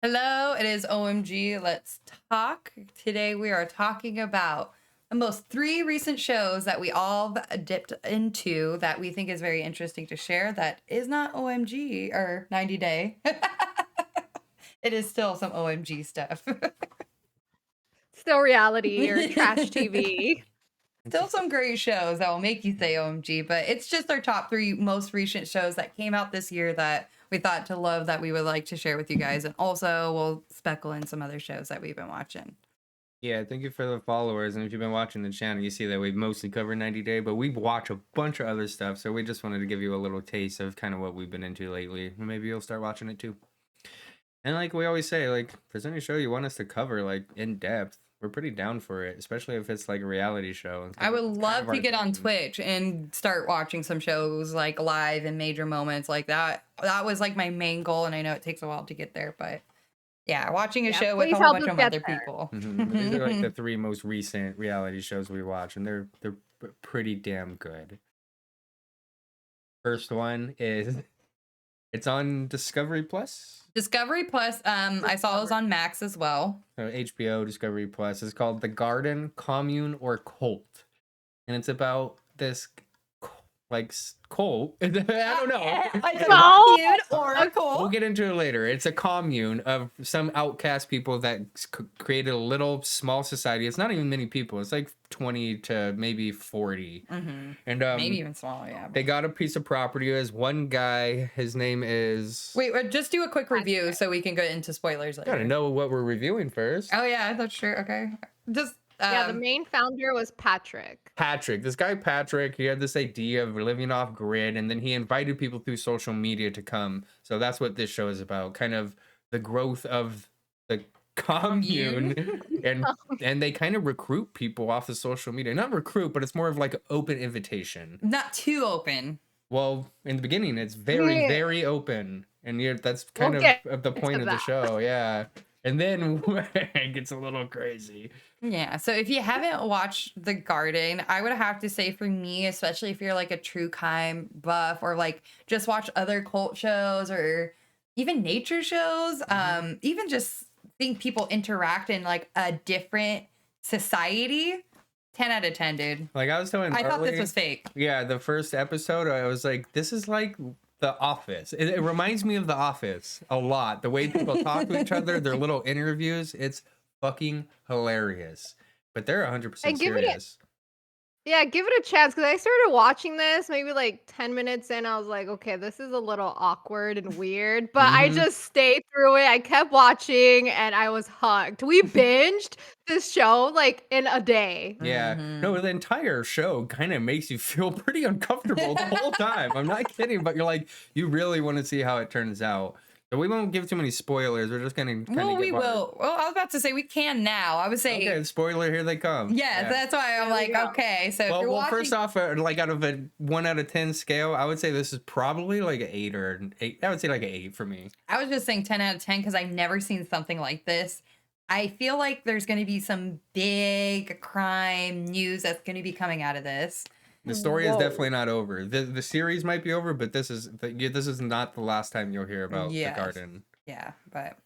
Hello, it is OMG. Let's talk. Today we are talking about the most three recent shows that we all dipped into that we think is very interesting to share. That is not OMG or 90 Day. It is still some OMG stuff. Still reality or trash TV. Still some great shows that will make you say OMG, but it's just our top three most recent shows that came out this year that we thought to love that we would like to share with you guys. And also we'll speckle in some other shows that we've been watching. Yeah, thank you for the followers. And if you've been watching the channel, you see that we've mostly covered 90 Day, but we watch a bunch of other stuff. So we just wanted to give you a little taste of kind of what we've been into lately. Maybe you'll start watching it too. And like we always say, like, if there's any show you want us to cover, like, in depth, we're pretty down for it, especially if it's like a reality show. I would It's kind love of to our get on thing. Twitch and start watching some shows like live and major moments like that. That was like my main goal, and I know it takes a while to get there, but yeah, watching a Yeah, show with a please whole help bunch us of get other there. people. These are like the three most recent reality shows we watch, and they're pretty damn good. First one is it's on Discovery Plus. Discovery Plus, I saw it was on Max as well. So HBO Discovery Plus is called The Garden, Commune, or Cult, and it's about this cult. I don't know. No! Cute oracle. We'll get into it later. It's a commune of some outcast people that created a little small society. It's not even many people. It's like 20 to maybe 40. Mm-hmm. And Maybe even smaller, yeah. they got a piece of property. There's one guy. His name is. Wait, just do a quick review so we can go into spoilers later. Gotta know what we're reviewing first. Oh yeah, that's true. Okay, just Yeah, the main founder was Patrick. Patrick, this guy Patrick, he had this idea of living off grid, and then he invited people through social media to come. So that's what this show is about, kind of the growth of the commune, and they kind of recruit people off of social media. Not recruit, but it's more of like an open invitation. not too open. Well, in the beginning, it's very, Yeah. very open, and that's kind We'll get of the point into of the that. show, yeah. And then it gets a little crazy. Yeah, so if you haven't watched The Garden, I would have to say for me, especially if you're like a true crime buff or like just watch other cult shows or even nature shows, even just think people interact in like a different society, 10 out of 10, dude. Like I was telling I thought this Harley- was fake. Yeah, the first episode, I was like, this is like The Office. It reminds me of The Office a lot. The way people talk to each other, their little interviews, it's fucking hilarious. But they're 100% And give it a- serious. Yeah, give it a chance because I started watching this maybe like 10 minutes in. I was like, okay, this is a little awkward and weird, but I Mhm. just stayed through it. I kept watching and I was hooked. We binged this show like in a day. Yeah. No, the entire show kind of makes you feel pretty uncomfortable the whole time. I'm not kidding, but you're like, you really want to see how it turns out. So we won't give too many spoilers. We're just gonna Well, we will. Well, I was about to say we can now. I would say, Okay, spoiler, here they come. yeah, that's why I'm There we like, go. okay. So if Well, you're watching, first off, like out of a 1 out of 10 scale, I would say this is probably like an 8 or an 8. I would say like an 8 for me. I was just saying 10 out of 10 because I've never seen something like this. I feel like there's going to be some big crime news that's going to be coming out of this. The story is Whoa. definitely not over. The series might be over, but this is not the last time you'll hear about Yes. The Garden. Yeah, but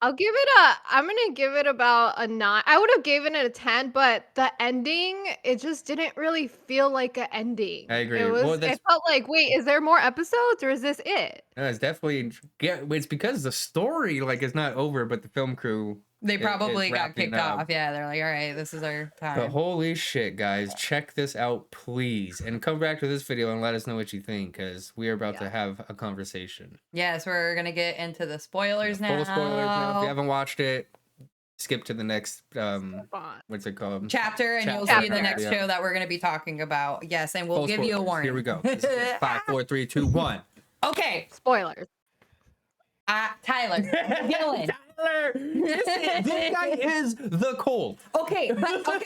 I'm gonna give it about a 9. I would have given it a 10, but the ending, it just didn't really feel like an ending. I agree. It was, Well, it felt like, wait, is there more episodes or is this it? No, it's definitely it's because the story like is not over, but the film crew they is probably got wrapping kicked up. off. Yeah, they're like, all right, this is our But time. holy shit, guys, check this out, please. And come back to this video and let us know what you think, because we are about to have a conversation. Yes, we're going to get into the spoilers now. Full spoilers now. If you haven't watched it, skip to the next, what's it called? Chapter, and you'll Chapter. see the next Yeah. show that we're going to be talking about. Yes, and we'll Full give you a spoilers. warning. Here we go. This is 5, 4, 3, 2, 1. Okay, Spoilers. Tyler, Dylan. Tyler, this guy is the Colt. Okay, but okay.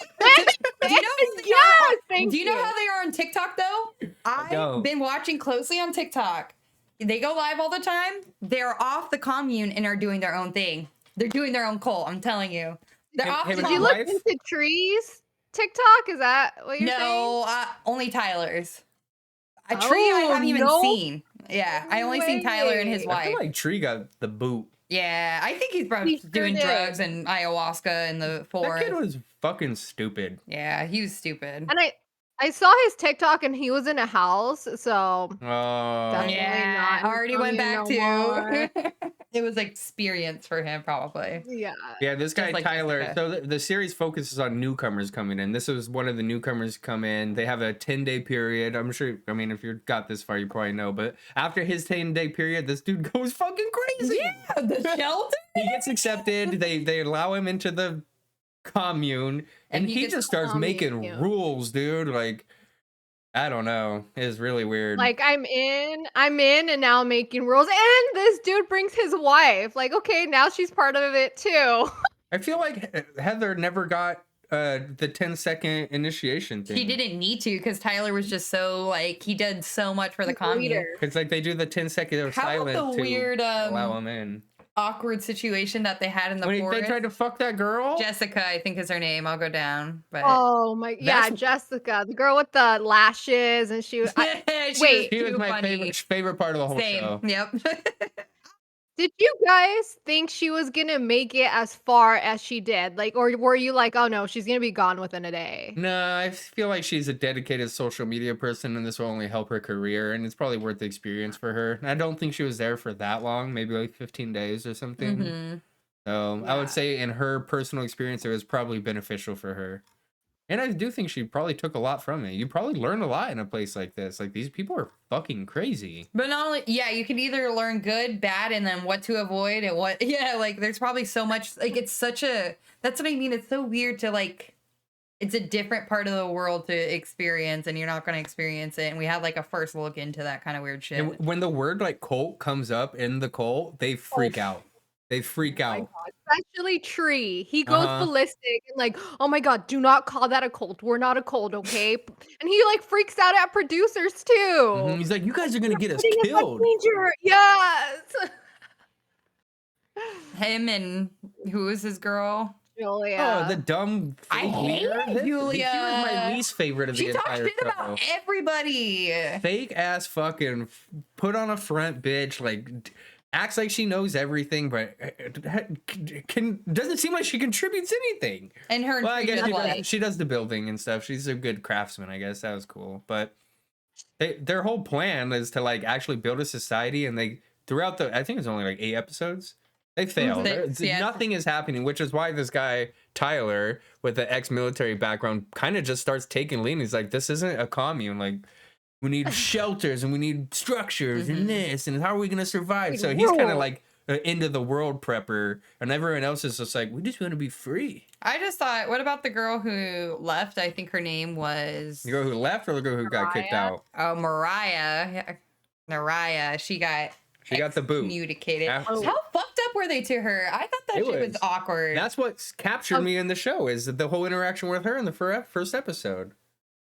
Do you know who they Yes, are? thank Do you know you. how they are on TikTok though? I've No. been watching closely on TikTok. They go live all the time. They're off the commune and are doing their own thing. They're doing their own cult. I'm telling you. They're Him- off him the and Did you his look wife? into trees TikTok? Is that what you're saying? No, only Tyler's. A tree I Oh, haven't even no seen. Yeah, I only seen Tyler and his way. I feel wife. like Tree got the boot Yeah, I think he's probably He sure doing did. drugs and ayahuasca in the That kid forest. was fucking stupid. Yeah, he was stupid. And I saw his TikTok and he was in a house, so Oh, definitely not Yeah, in the already went commune back no more. to. It was experience for him, probably. Yeah. yeah, this guy Just like Tyler. Jessica. So the series focuses on newcomers coming in. This was one of the newcomers come in. They have a 10-day period. I'm sure. I mean, if you got this far, you probably know. But after his 10-day period, this dude goes fucking crazy. Yeah, the shelter. He gets accepted. They allow him into the commune, and he he gets just starts making commune. rules, dude. Like, I don't know. It's really weird. Like, I'm in, and now I'm making rules, and this dude brings his wife. Like, okay, now she's part of it too. I feel like Heather never got the 10-second initiation thing. He didn't need to because Tyler was just so he did so much for the commune. Leader. It's like they do the 10-second of How about silence the to weird allow him in. awkward situation that they had in the When forest? they tried to fuck that girl. Jessica, I think is her name. I'll go down. But Oh my, yeah, That's- Jessica, the girl with the lashes, and she was. she wait, She was too my funny. favorite part of the whole Same. show. Yep. Did you guys think she was gonna make it as far as she did? Like, or were you like, oh no, she's gonna be gone within a day? No, I feel like she's a dedicated social media person, and this will only help her career, and it's probably worth the experience for her. I don't think she was there for that long, maybe like 15 days or something. Mhm. So I Yeah. would say in her personal experience, it was probably beneficial for her. And I do think she probably took a lot from it. You probably learn a lot in a place like this. Like, these people are fucking crazy. But not only, yeah, you can either learn good, bad, and then what to avoid and what, there's probably so much, it's such a, that's what I mean. It's so weird to it's a different part of the world to experience and you're not going to experience it. And we had a first look into that kind of weird shit. And when the word cult comes up in the cult, they freak out. They freak Oh my out. God, especially Tree. He goes Uh-huh. ballistic and oh my God, do not call that a cult. We're not a cult, okay? And he freaks out at producers too. Mhm. He's like, you guys are going to get us Putting us in killed. danger. Yes. Him and who was his girl? Julia. Oh, the dumb I fake hate leader. She was my Julia. least favorite of the She talks entire shit show. about everybody. Fake ass fucking put on a front bitch, acts like she knows everything, but doesn't seem like she contributes anything. And her Well, I guess treatment she does the building and stuff. She's a good craftsman, I guess. That was cool. But their whole plan is to actually build a society, and they throughout I think it's only 8 episodes. They fail. Yeah. Nothing is happening, which is why this guy Tyler, with the ex-military background, kind of just starts taking lead. He's like, "This isn't a commune. We need shelters and we need structures and this, and how are we gonna survive?" So he's kind of an end of the world prepper, and everyone else is just we just want to be free. I just thought, what about the girl who left? I think her name was The girl who left or the girl who got kicked Mariah? out? Mariah. Mariah. She got the boot. communicated. After- How fucked up were they to her? I thought that It shit was was- awkward. That's what captured me in the show, is the whole interaction with her in the first episode.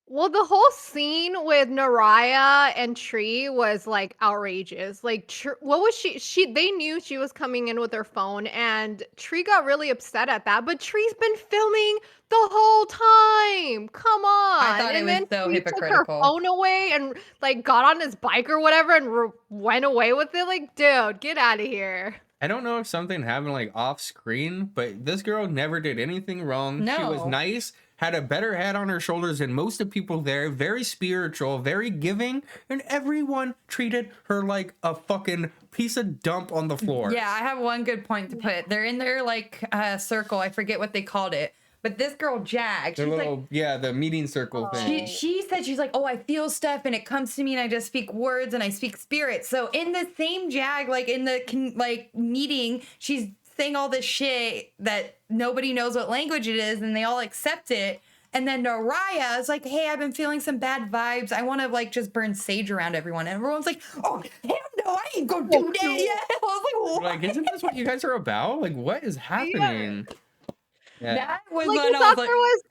Well, the whole scene with Naraya and Tree was outrageous. What was they knew she was coming in with her phone, and Tree got really upset at that. But Tree's been filming the whole time. Come on! I thought it and was then so Tree took her hypocritical. phone away and got on his bike or whatever and went away with it. Dude, get out of here. I don't know if something happened off screen, but this girl never did anything wrong. She was No. nice, had a better head on her shoulders than most of people there, very spiritual, very giving, and everyone treated her like a fucking piece of dump on the floor. Yeah, I have one good point to put. They're in their circle. I forget what they called it. But this girl, Jag, The she's little, the meeting circle thing. she said, she's like, oh, I feel stuff and it comes to me and I just speak words and I speak spirit. So in the same Jag, in the meeting, she's saying all this shit that nobody knows what language it is and they all accept it. And then Naraya is like, hey, I've been feeling some bad vibes. I want to just burn sage around everyone. And everyone's like, oh, hell no, I ain't gonna do that. Yeah. I was like, what? Isn't this what you guys are about? What is happening? Yeah. That was I when I thought was like,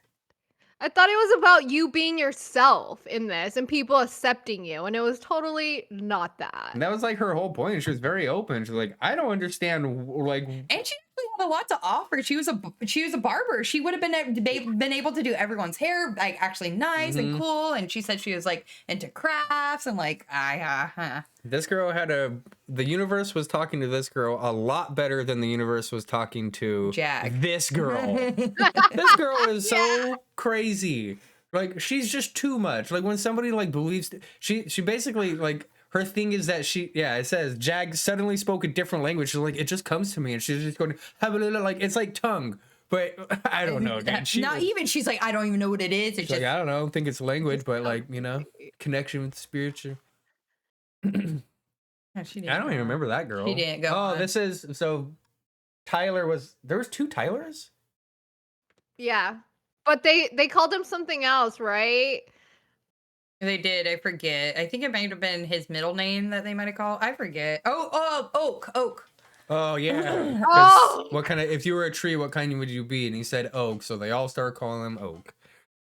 I thought it was about you being yourself in this and people accepting you, and it was totally not that. And that was her whole point. She was very open. She's like, I don't understand, and she actually had a lot to offer. She was a barber. She would have been able to do everyone's hair like actually nice and cool. And she said she was like into crafts and like This girl had the universe was talking to this girl a lot better than the universe was talking to Jack. This girl. This girl is so crazy. Like, she's just too much. Like, when somebody like believes she basically like her thing is that it says Jag suddenly spoke a different language. She's like, it just comes to me, and she's just going like it's like tongue. But I don't know, dude. She's like, I don't even know what it is. It's just like, I don't know, I don't think it's language, but like, you know, connection with spiritual. she I didn't don't go even on. remember that girl. She didn't go on. This is so Tyler there was 2 Tylers? Yeah. But they called him something else, right? They did. I forget. I think it might have been his middle name that they might have called. I forget. Oak. Oh yeah. Oh! What kind of, if you were a tree, what kind would you be? And he said oak, so they all started calling him Oak.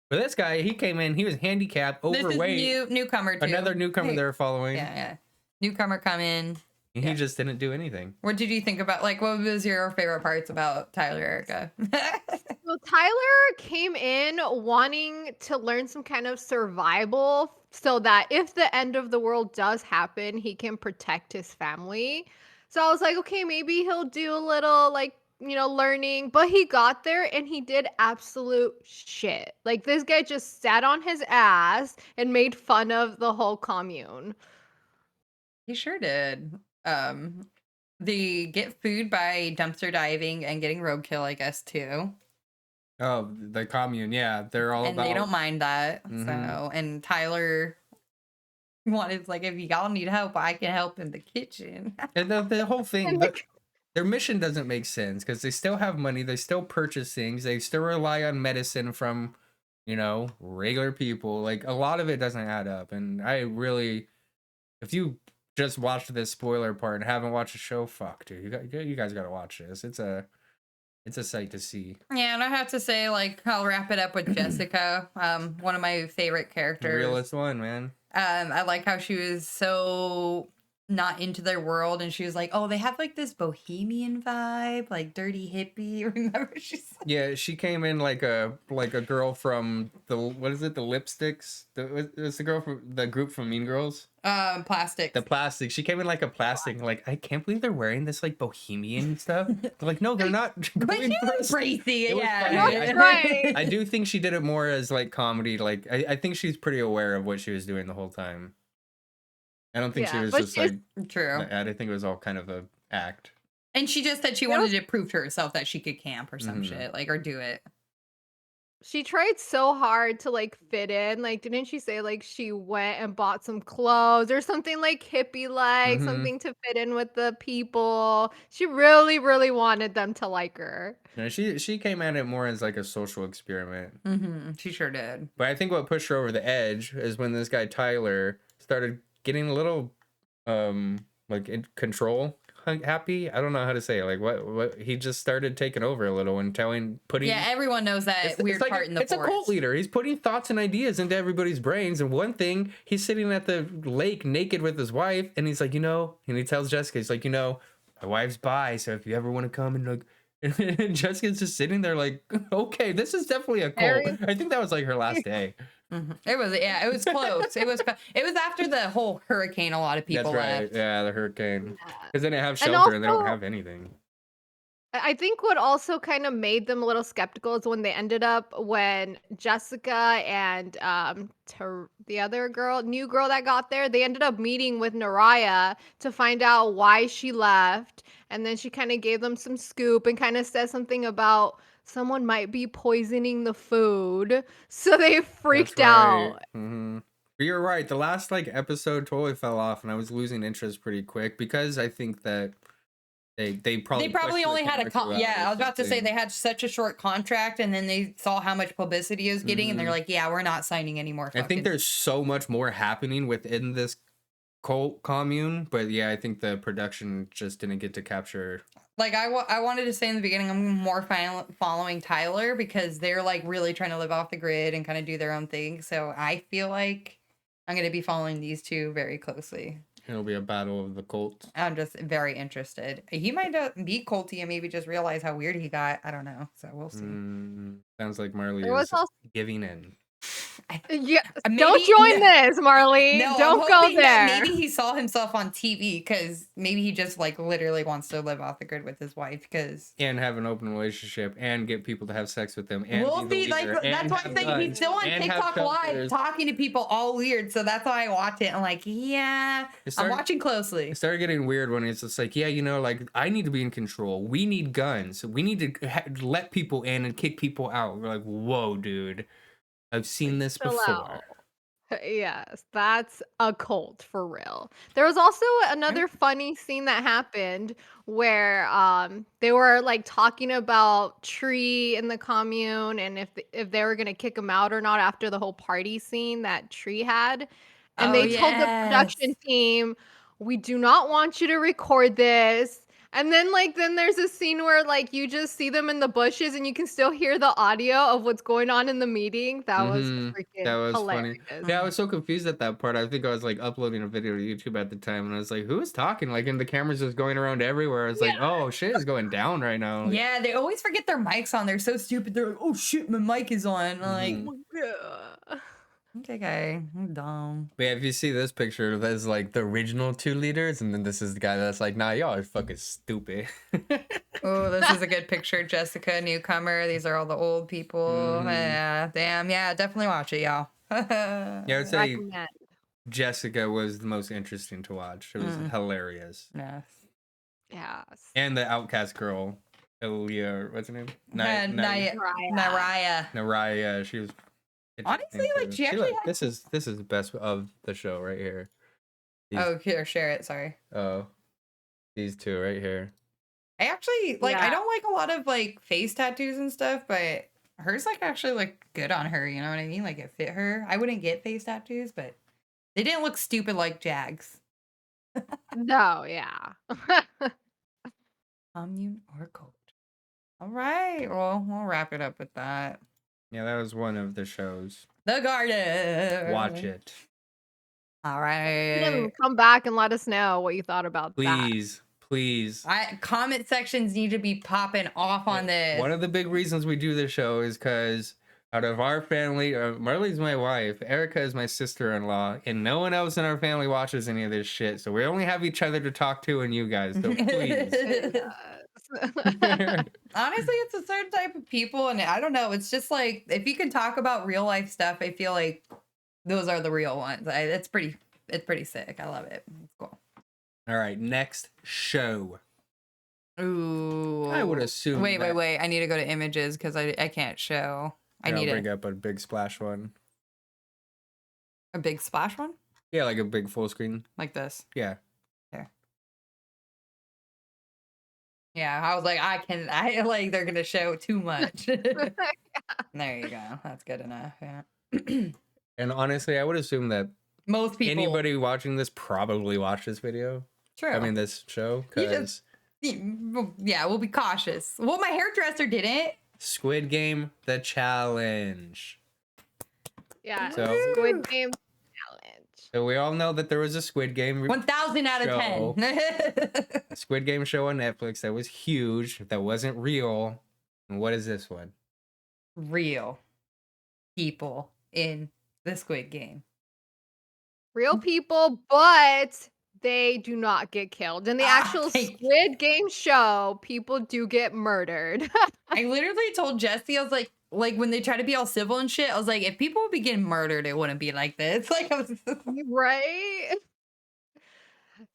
But this guy, he came in, he was handicapped, overweight. This is newcomer too. Another newcomer they're following. Yeah. Newcomer come in. And he just didn't do anything. What did you think about, like, what was your favorite parts about Tyler, Erica? So Tyler came in wanting to learn some kind of survival so that if the end of the world does happen, he can protect his family. So I was like, okay, maybe he'll do a little like, learning, but he got there and he did absolute shit. Like this guy just sat on his ass and made fun of the whole commune. He sure did. They get food by dumpster diving and getting roadkill, I guess, too. Oh, the commune, yeah. They're all And about... they don't mind that. Mhm. So, and Tyler wanted, like, if y'all need help, I can help in the kitchen. And the whole thing, their mission doesn't make sense because they still have money, they still purchase things, they still rely on medicine from, regular people. Like, a lot of it doesn't add up. And I really, if you just watched this spoiler part and haven't watched the show, fuck, dude, you guys gotta watch this. It's a sight to see. Yeah, and I have to say, like, I'll wrap it up with Jessica, one of my favorite The characters. realest one, man. I like how she was so not into their world, and she was like, oh, they have like this bohemian vibe, like dirty hippie. Remember, she's like, Yeah, she came in like a girl from the Lipsticks. It's the girl from the group from Mean Girls. plastic. The plastic. She came in like a plastic. Like, I can't believe they're wearing this like bohemian stuff. They're like, no, they're not. But she was crazy. It was Yeah. funny. That's right. I do think she did it more as like comedy. Like, I think she's pretty aware of what she was doing the whole time. I don't think she Yeah, was but just like. True. I think it was all kind of a act. And she just said she wanted to prove to herself that she could camp or some shit, like, or do it. She tried so hard to like fit in. Like, didn't she say like she went and bought some clothes or something like hippie like, something to fit in with the people? She really, really wanted them to like her. No, she came at it more as like a social experiment. She sure did. But I think what pushed her over the edge is when this guy Tyler started getting a little like in control happy. I don't know how to say it. Like what he just started taking over a little and putting Yeah, everyone knows that weird part in the it's forest. a cult leader. He's putting thoughts and ideas into everybody's brains. And one thing, he's sitting at the lake naked with his wife, and he's like, and he tells Jessica, he's like, my wife's bi, so if you ever want to come and like. And Jessica's just sitting there like, okay, this is definitely a cult. I think that was like her last day. It was close. it was after the whole hurricane. A lot of people That's right. left. Yeah, the hurricane. Because they didn't have And shelter and they don't also- have anything. I think what also kind of made them a little skeptical is when they ended up when Jessica and the other new girl that got there, they ended up meeting with Naraya to find out why she left, and then she kind of gave them some scoop and kind of said something about someone might be poisoning the food, so they freaked That's right. out. But you're right. The last like episode totally fell off, and I was losing interest pretty quick because I think that. They probably only had a I was about to say something. they had such a short contract, and then they saw how much publicity it was getting, and they're like, yeah, we're not signing any more. I think there's so much more happening within this cult commune, but yeah, I think the production just didn't get to capture. Like I wanted to say in the beginning, I'm more following Tyler because they're like really trying to live off the grid and kind of do their own thing. So I feel like I'm going to be following these two very closely. It'll be a battle of the Colts. I'm just very interested. He might be culty and maybe just realize how weird he got. I don't know. So we'll see. Sounds like Marley There was is also giving in. yeah. Maybe Don't join no, this, Marley. no, I'm Don't go hoping that there. maybe he saw himself on TV because maybe he just like literally wants to live off the grid with his wife because And have an open relationship and get people to have sex with them and we'll be see. the Like leader that's and why have I'm saying he's guns still on and have TikTok Live shelters. talking to people all weird. So that's why I watch it. I'm like, yeah, I'm watching closely. It started getting weird when it's just like, yeah, you know, like I need to be in control. We need guns. We need to let people in and kick people out. We're like, whoa, dude. I've seen this Chill before. out. Yes, that's a cult for real. There was also another funny scene that happened where they were like talking about Tree in the commune and if they were gonna kick him out or not after the whole party scene that Tree had. And Oh they told the production yes. team, we do not want you to record this. And then there's a scene where like you just see them in the bushes and you can still hear the audio of what's going on in the meeting. That was That freaking was hilarious. funny. Yeah, I was so confused at that part. I think I was like uploading a video to YouTube at the time, and I was like, "Who is talking?" Like, and the camera's just going around everywhere. I was like, "Oh, shit is going down right now." Like, Yeah, they always forget their mics on. They're so stupid. They're like, "Oh shit, my mic is on." I'm like, Yeah. okay, I'm dumb. but yeah, if you see this picture, that's like the original two leaders, and then this is the guy that's like, "Nah, y'all are fucking stupid." Oh, this is a good picture. Jessica, newcomer. These are all the old people. Yeah, damn. Yeah, definitely watch it, y'all. Yeah, I would say Recommend. Jessica was the most interesting to watch. It was hilarious. Yes. Yes. And the outcast girl, Aaliyah, what's her name? Naraya. Naraya. She was Honestly, like she actually had... this is the best of the show right here. Oh, here, share it. Sorry. Oh, these two right here. I actually like. I Yeah. don't like a lot of like face tattoos and stuff, but hers like actually look good on her. You know what I mean? Like it fit her. I wouldn't get face tattoos, but they didn't look stupid like Jags. No, yeah. Commune or cult. All right. Well, we'll wrap it up with that. Yeah, that was one of the shows. The Garden. Watch it, All right. Come back and let us know what you thought about that. please. Please. Comment sections need to be popping off on this. One of the big reasons we do this show is because out of our family, Marley's my wife, Erica is my sister-in-law, and no one else in our family watches any of this shit. So we only have each other to talk to and you guys. So please. Honestly, it's a certain type of people, and I don't know. It's just like if you can talk about real life stuff, I feel like those are the real ones. It's pretty sick. I love it. It's cool. All right, next show. Ooh. I would assume. Wait. I need to go to images because I can't show. I need to bring up a big splash one. A big splash one? Yeah, like a big full screen. Like this. Yeah. Yeah, I was like, I like they're gonna show too much. There you go. That's good enough. Yeah. And honestly, I would assume that most people, anybody watching this probably watched this video. True. I mean, this show, because yeah, we'll be cautious. Well, my hairdresser didn't. Squid Game, the challenge. Yeah. So- Squid Game challenge. So we all know that there was a Squid Game 1,000 out of 10. a Squid Game show on Netflix that was huge, that wasn't real. And what is this one? Real people in the Squid Game. Real people, but they do not get killed. In the actual Squid Game show, people do get murdered. I literally told Jesse, I was like when they try to be all civil and shit, I was like, if people would be getting murdered, it wouldn't be like this. Like, I was Right?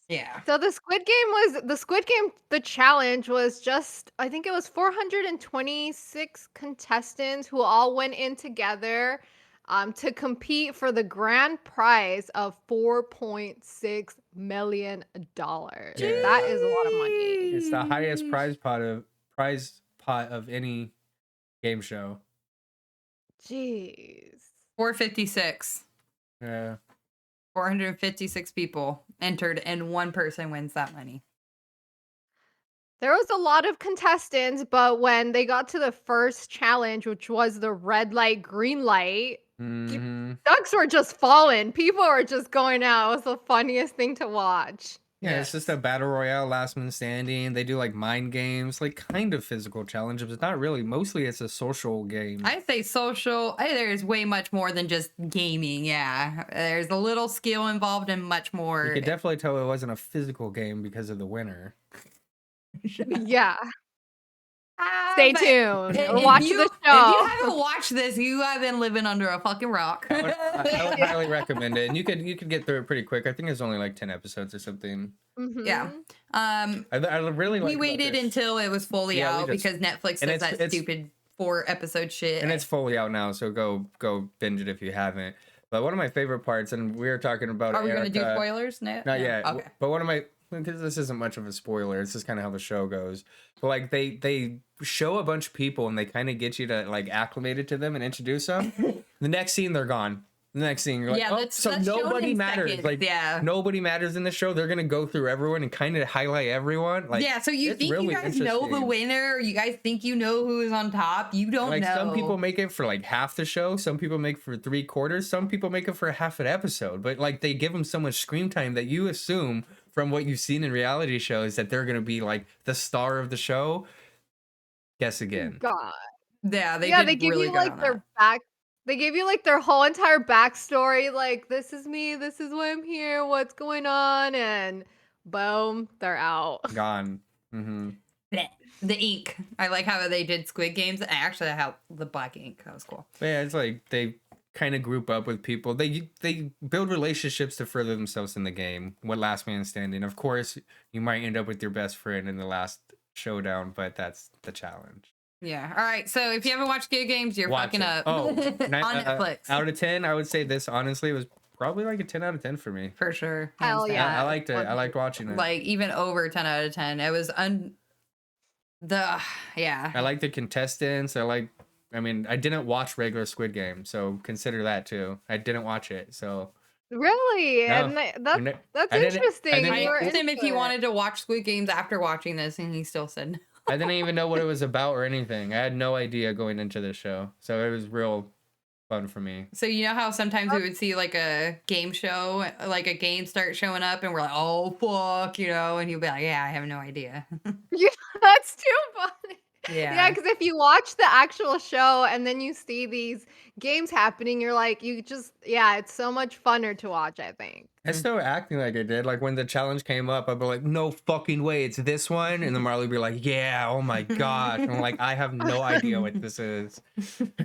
yeah. So the Squid Game, the challenge was just, I think it was 426 contestants who all went in together to compete for the grand prize of $4.6 million. That is a lot of money. It's the highest prize pot of any game show. Jeez. 456. Yeah. 456 people entered, and one person wins that money. There was a lot of contestants, but when they got to the first challenge, which was the red light, green light, Hmm. Ducks were just falling. People were just going out. It was the funniest thing to watch. Yeah, it's just a Yes. battle royale, last man standing. They do like mind games, like kind of physical challenges, but not really. Mostly it's a social game. I say social. There's way much more than just gaming. Yeah, there's a little skill involved and much You more. could definitely tell it wasn't a physical game because of the winner. Yeah. Stay But tuned. if Watch you the if you show. haven't watched this, you have been living under a fucking rock. I would highly recommend it, and you could get through it pretty quick. I think it's only like 10 episodes or something. Yeah. Mhm. I really like We waited until it was fully Yeah, we out just- because Netflix and does that it's- stupid 4 episode shit. and it's fully out now, so go binge it if you haven't. But one of my favorite parts, and we were talking about Are we going to do Erica- spoilers? No, Not yet. Okay. But one of my, because this isn't much of a spoiler, it's just kind of how the show goes. But like they show a bunch of people and they kind of get you to like acclimate it to them and introduce them. The next scene they're gone. The next scene you're like, Yeah, oh, that's- so that's shown nobody in matters. seconds, Like yeah. nobody matters in the show. They're gonna go through everyone and kind of highlight everyone. Like Yeah, so you it's think really you guys know the interesting. winner, or you guys think you know who is on top. You don't Like know. some people make it for like half the show, some people make it for 3/4, some people make it for half an episode. But like they give them so much screen time that you assume from what you've seen in reality shows that they're gonna be like the star of the show. Guess again. God. Yeah, Yeah, did they give really you good like on their that. back. They give you like their whole entire backstory. Like, this is me. This is why I'm here. What's going on? And boom, they're out. Gone. Mm-hmm. Blech. The ink. I like how they did Squid Games. I actually have the black ink. That was cool. But yeah, it's like they kind of group up with people. They build relationships to further themselves in the game. What last man standing? Of course, you might end up with your best friend in the last showdown, but that's the challenge. Yeah. All right. So if you haven't watched Squid Games, you're Watch fucking it. up. Oh, On Netflix. Out of 10, I would say this honestly was probably like a 10 out of 10 for me. For sure. Hell hands down. yeah. I liked it. I liked watching it. Like even over 10 out of 10. It was yeah. I like the contestants. I mean, I didn't watch regular Squid Game, so consider that too. I didn't watch it, so Really? No. And that's I didn't- interesting. I didn't- I You were asked him if he into it. wanted to watch Squid Games after watching this, and he still said no. I didn't even know what it was about or anything. I had no idea going into this show, so it was real fun for me. So you know how sometimes we would see like a game show, like a game start showing up, and we're like, "Oh fuck," and he'll be like, "Yeah, I have no idea." Yeah, that's too funny. Yeah, Yeah. because if you watch the actual show and then you see these games happening, you're like, it's so much funner to watch, I think. I still acting like I did. Like when the challenge came up, I'd be like, "No fucking way, it's this one," and then Marley would be like, "Yeah, oh my gosh!" And I'm like, "I have no idea what this is."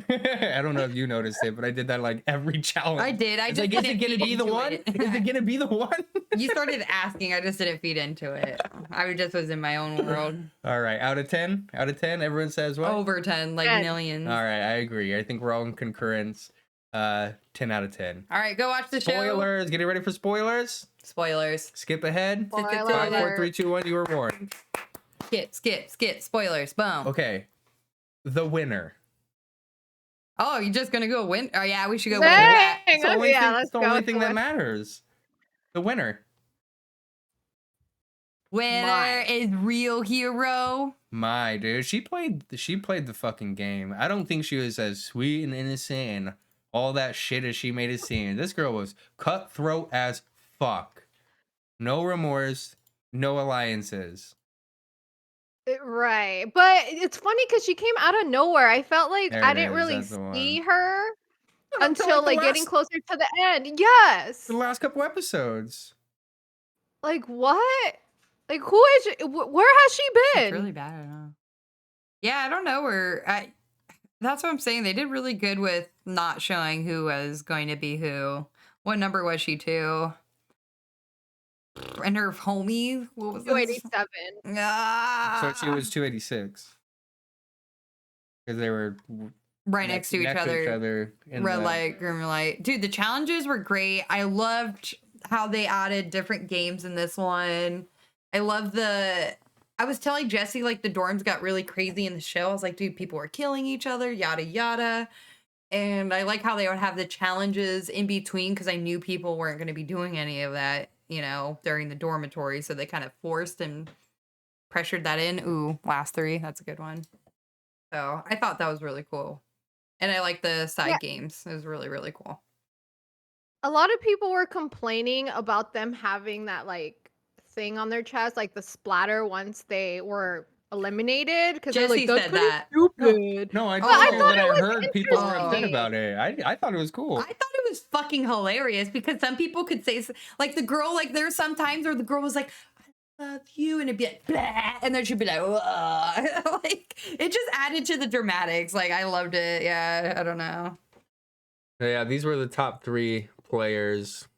I don't know if you noticed it, but I did that like every challenge. I did. I It's just like, is it didn't gonna feed be the into one? it. Is it gonna be the one? You started asking. I just didn't feed into it. I just was in my own world. All right, out of 10, everyone says what? Over 10, like 10. millions. All right, I agree. I think we're all in concurrence. 10 out of 10. All right, go watch the show. Spoilers. Getting ready for spoilers. Spoilers. Skip ahead. Spoiler 5, 4, alert. 3, 2, 1. You were warned. Skip. Spoilers. Boom. Okay. The winner. Oh, you're just gonna go win? Oh yeah, we should go win Dang, that. It's the only yeah, thing, let's it's the go only with thing the that win- matters. The winner. Winner Mine. is real hero. My dude. She played the fucking game. I don't think she was as sweet and innocent and all that shit as she made it seem. This girl was cutthroat as fuck. No remorse, no alliances. Right. But it's funny because she came out of nowhere. I felt like There I it didn't is, really that's the see one. her until like, like the getting last- closer to the end. Yes. The last couple episodes. Like what? Like who is she? Where has she been? It's really bad. I don't know. Yeah, I don't know where. That's what I'm saying. They did really good with not showing who was going to be who. What number was she to? And her homie, what was this? 287. Ah, So she was 286. Because they were right next to each other. in Red the- light, green light. Dude, the challenges were great. I loved how they added different games in this one. I love I was telling Jesse, like, the dorms got really crazy in the show. I was like, dude, people were killing each other, yada, yada. And I like how they would have the challenges in between because I knew people weren't going to be doing any of that, during the dormitory. So they kind of forced and pressured that in. Ooh, last 3. That's a good one. So I thought that was really cool. And I like the Yeah. side games. It was really, really cool. A lot of people were complaining about them having that like thing on their chest, like the splatter once they were eliminated, because they're like, Jesse that's said kind of that. stupid. No, I But I told you thought that I it was heard people were upset interesting. about it. I thought it was cool. I thought it was fucking hilarious because some people could say, like, the girl, like, there were some times where the girl was like, I love you, and it'd be like, blah, and then she'd be like, like, it just added to the dramatics. Like, I loved it. Yeah, I don't know. Yeah, these were the top 3 players,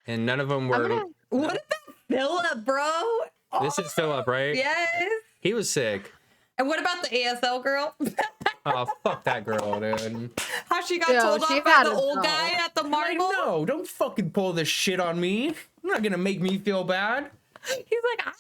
and none of them I'm were. gonna. What about Philip, bro? This is Philip, right? Yes. He was sick. And what about the ASL girl? Oh, fuck that girl, dude. How she got Yo, told she off by had the to old go. guy at the Like, marble? no, don't fucking pull this shit on me. You're not gonna make me feel bad. He's like,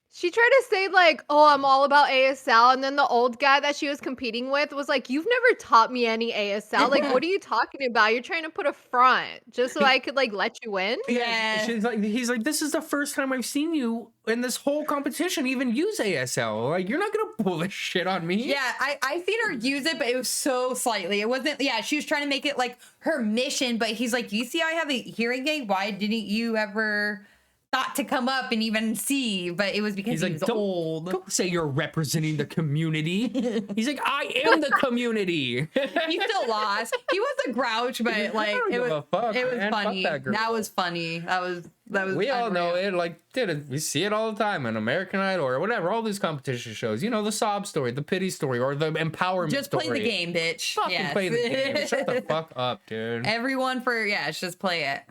She tried to say like, "Oh, I'm all about ASL," and then the old guy that she was competing with was like, "You've never taught me any ASL. Like, what are you talking about? You're trying to put a front just so I could like let you win." Yeah. She's like, he's like, this is the first time I've seen you in this whole competition even use ASL. Like, you're not gonna pull this shit on me. Yeah, I seen her use it, but it was so slightly. It wasn't, yeah, she was trying to make it like her mission, but he's like, you see, I have a hearing aid. Why didn't you ever thought to come up and even see? But it was because He's he like, was don't, old. don't say you're representing the community. He's like, I am the community. He still lost. He was a grouch, but like don't it give was, a fuck, it was man. Fuck funny. that girl. That was funny. That was We all know unreal. it. Like, dude, we see it all the time on American Idol or whatever. All these competition shows. You know, the sob story, the pity story, or the empowerment Just story. play the game, bitch. Fucking Yes. play the game. Shut the fuck up, dude. Everyone it's just play it.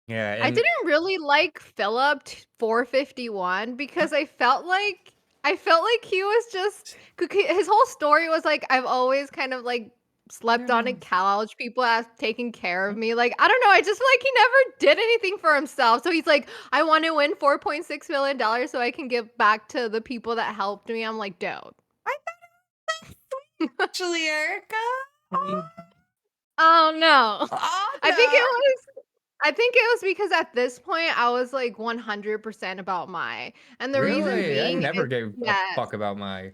Yeah. I and- didn't really like Philip 451 because I felt like he was just his whole story was like, I've always kind of like slept on a couch. People have taken care of me. Like, I don't know. I just feel like he never did anything for himself. So he's like, I want to win $4.6 million so I can give back to the people that helped me. I'm like, dude. Actually, Erica. Oh no. Oh, I think it was because at this point I was like 100% about my. And the reason Really? I being never is- gave yes. a fuck about my.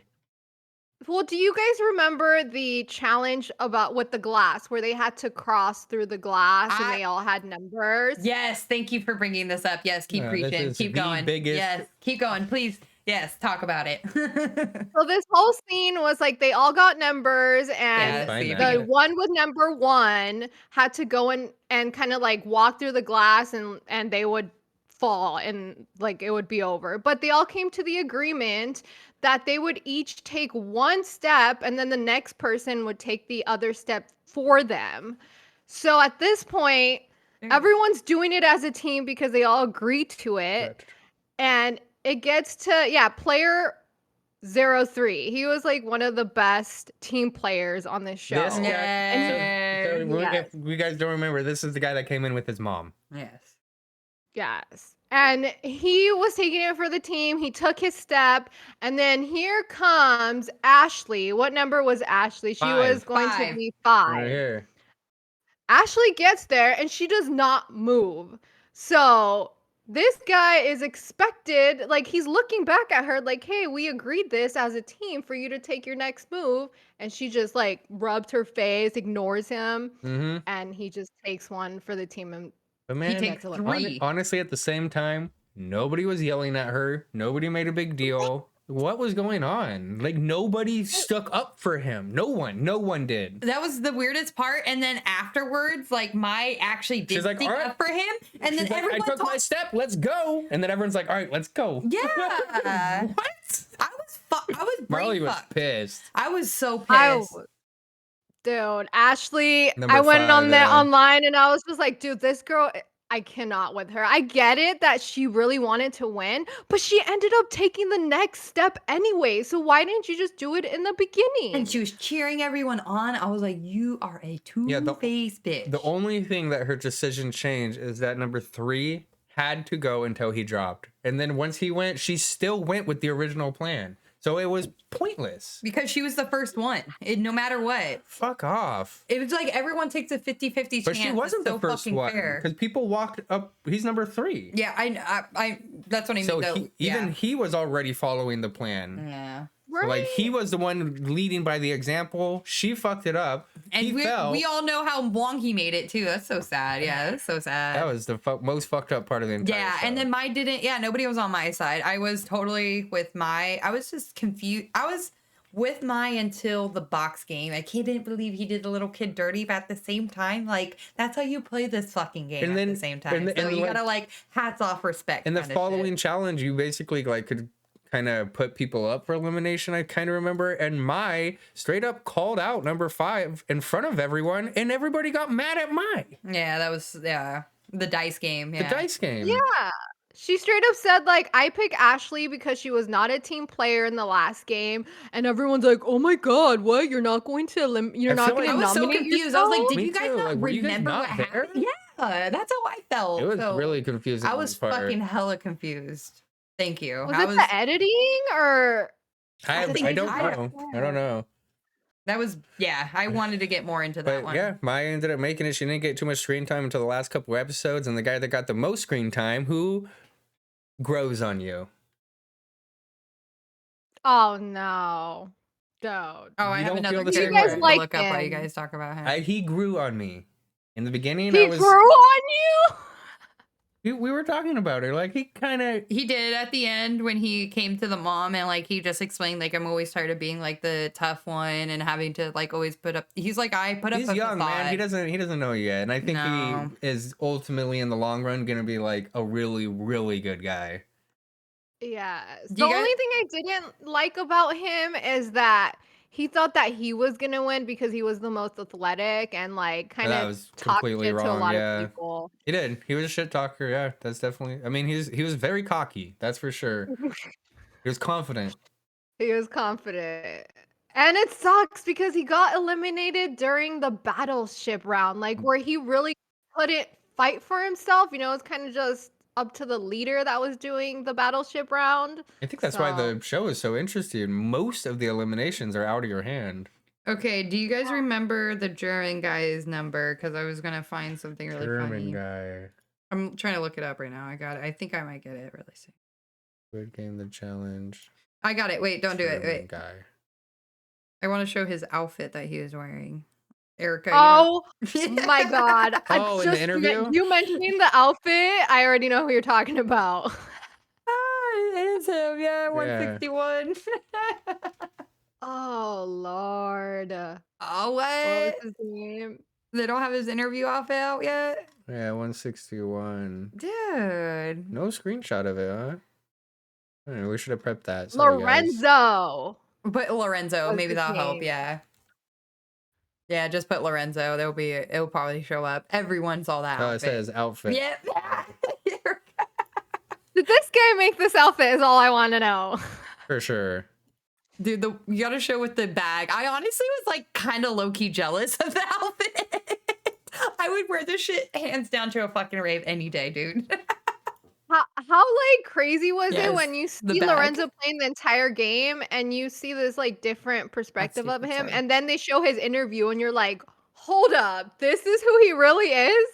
Well, do you guys remember the challenge about with the glass where they had to cross through the glass and they all had numbers? Yes, thank you for bringing this up. Yes, keep This preaching. is Keep the going. biggest- Yes, keep going, please. Yes, talk about it. So this whole scene was like they all got numbers and Fine see if then. you the one with number 1 had to go in and kind of like walk through the glass and they would fall and like it would be over. But they all came to the agreement that they would each take one step and then the next person would take the other step for them. So at this point, everyone's doing it as a team because they all agreed to it. And it gets to, player 03. He was like one of the best team players on this show. This guy. Yes. Yes. If you guys don't remember, this is the guy that came in with his mom. Yes. Yes. And he was taking it for the team. He took his step. And then here comes Ashley. What number was Ashley? She was going to Five. be 5. Right here. Ashley gets there and she does not move. So this guy is expected, like he's looking back at her like, hey, we agreed this as a team for you to take your next move. And she just like rubs her face, ignores him, Mm-hmm. and he just takes one for the team. And But man, takes hon- 3. honestly, at the same time, nobody was yelling at her. Nobody made a big deal. What was going on? Like, nobody stuck up for him. No one did. That was the weirdest part. And then afterwards, like, Mai actually did She's like, stick "All right." up for him. And then She's like, everyone I took my step. Let's go. And then everyone's like, all right, let's go. Yeah. What? I was Marley brain was fucked. pissed. I was so pissed. I Dude, Ashley, Number I went 5, on there yeah. online and I was just like, dude, this girl, I cannot with her. I get it that she really wanted to win, but she ended up taking the next step anyway. So why didn't you just do it in the beginning? And she was cheering everyone on. I was like, you are a two-faced bitch. The only thing that her decision changed is that number 3 had to go until he dropped. And then once he went, she still went with the original plan. So it was pointless. Because she was the first one. No matter what. Fuck off. It was like everyone takes a 50-50 chance. But she wasn't It's so the first fucking one. fair. Because people walked up. He's number 3. Yeah, I that's what I mean. So though. he was already following the plan. Yeah. So like he Right. was the one leading by the example. She fucked it up. And He we fell. all know how long he made it too. That's so sad. Yeah, that's so That sad. was the most fucked up part of the entire Yeah, show. and then my didn't. Yeah, nobody was on my side. I was totally with my. I was just confused. I was with my until the box game. I didn't believe he did the little kid dirty, but at the same time, like that's how you play this fucking game. And At the then same time, so and you like gotta like hats off, respect. in the kinda following shit. challenge, you basically like could kind of put people up for elimination. I kind of remember, and my straight up called out number 5 in front of everyone, and everybody got mad at my Yeah, that was the dice game. the Yeah. dice game. Yeah. She straight up said, like, I pick Ashley because she was not a team player in the last game. And everyone's like, oh my God, what? You're not going to you're I not feel going like I to was so nominate confused. I was like, yourself? did Me you guys too. not Like, were you guys remember not what there? happened? Yeah, that's how I felt. It was So really confusing. I was part. fucking hella confused. Thank you. Was I it was the editing or I did I they don't just know. I don't know. that was I wanted to get more into that But one. yeah, Maya ended up making it. She didn't get too much screen time until the last couple episodes, and the guy that got the most screen time, who grows on you. Oh no. Don't. Oh, I You have don't feel another the You same character guys way. to like look up while you him. guys talk about him. He grew on me. In the beginning, He grew on you? we were talking about it. Like he kind of He did at the end when he came to the mom and like he just explained like I'm always tired of being like the tough one and having to like always put up. He's like I put up. he's a young, man. He facade. doesn't know yet, and I think No. he is ultimately in the long run gonna be like a really really good guy. Yes. Do The you guys? only thing I didn't like about him is that he thought that he was gonna win because he was the most athletic and like And kind that of was talked completely shit to a wrong. lot of Yeah, people. he did. He was a shit talker. Yeah, that's definitely. I mean, he was very cocky. That's for sure. He was confident. He was confident. And it sucks because he got eliminated during the battleship round, like where he really couldn't fight for himself. It's kind of just up to the leader that was doing the battleship round. I think that's why So, the show is so interesting. Most of the eliminations are out of your hand. Okay, do you guys remember the German guy's number? Because I was gonna find something really funny. Guy. I'm trying to look it up right now. I got it. I think I might get it really soon. Squid Game the challenge. I got it. Wait, don't do it. German Wait. guy. I want to show his outfit that he was wearing. Erica. oh You know? my God. Oh, in the interview? You mentioning the outfit, I already know who you're talking about. Ah, it is him. Yeah, Yeah. 161. Oh, Lord. Oh, What was what? his name? They don't have his interview outfit out yet? Yeah, 161. Dude. No screenshot of it, huh? I don't know, we should have prepped that. Sorry, guys. Lorenzo But Lorenzo, was maybe his that'll help. name. Yeah. Yeah, just put Lorenzo. It'll probably show up. Everyone saw that Oh, it outfit. says outfit. Yeah. Did this guy make this outfit is all I want to know. For sure. Dude, you gotta show with the bag. I honestly was like kind of low key jealous of the outfit. I would wear this shit hands down to a fucking rave any day, dude. How like crazy was it when you the see bag. Lorenzo playing the entire game and you see this like different perspective of him and then they show his interview and you're like, hold up, this is who he really is?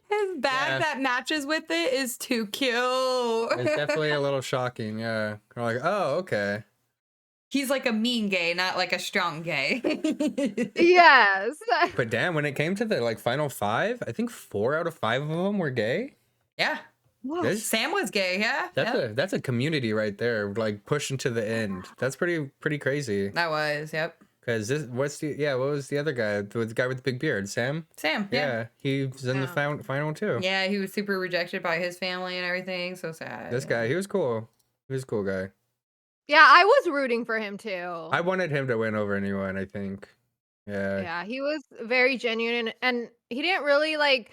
His bag that matches with it is too cute. It's definitely a little shocking, yeah. We're like, oh, okay. He's like a mean gay, not like a strong gay. Yes. But damn, when it came to the like final 5, I think 4 out of 5 of them were gay. Yeah. That's- Sam was gay, yeah. That's a community right there, like pushing to the end. That's pretty crazy. That was, yep. Because what was the other guy? The guy with the big beard, Sam? Sam, Yeah, he was in the final too. Yeah, he was super rejected by his family and everything. So sad. This guy, he was cool. He was a cool guy. Yeah, I was rooting for him too. I wanted him to win over anyone, I think. Yeah. Yeah, he was very genuine and he didn't really like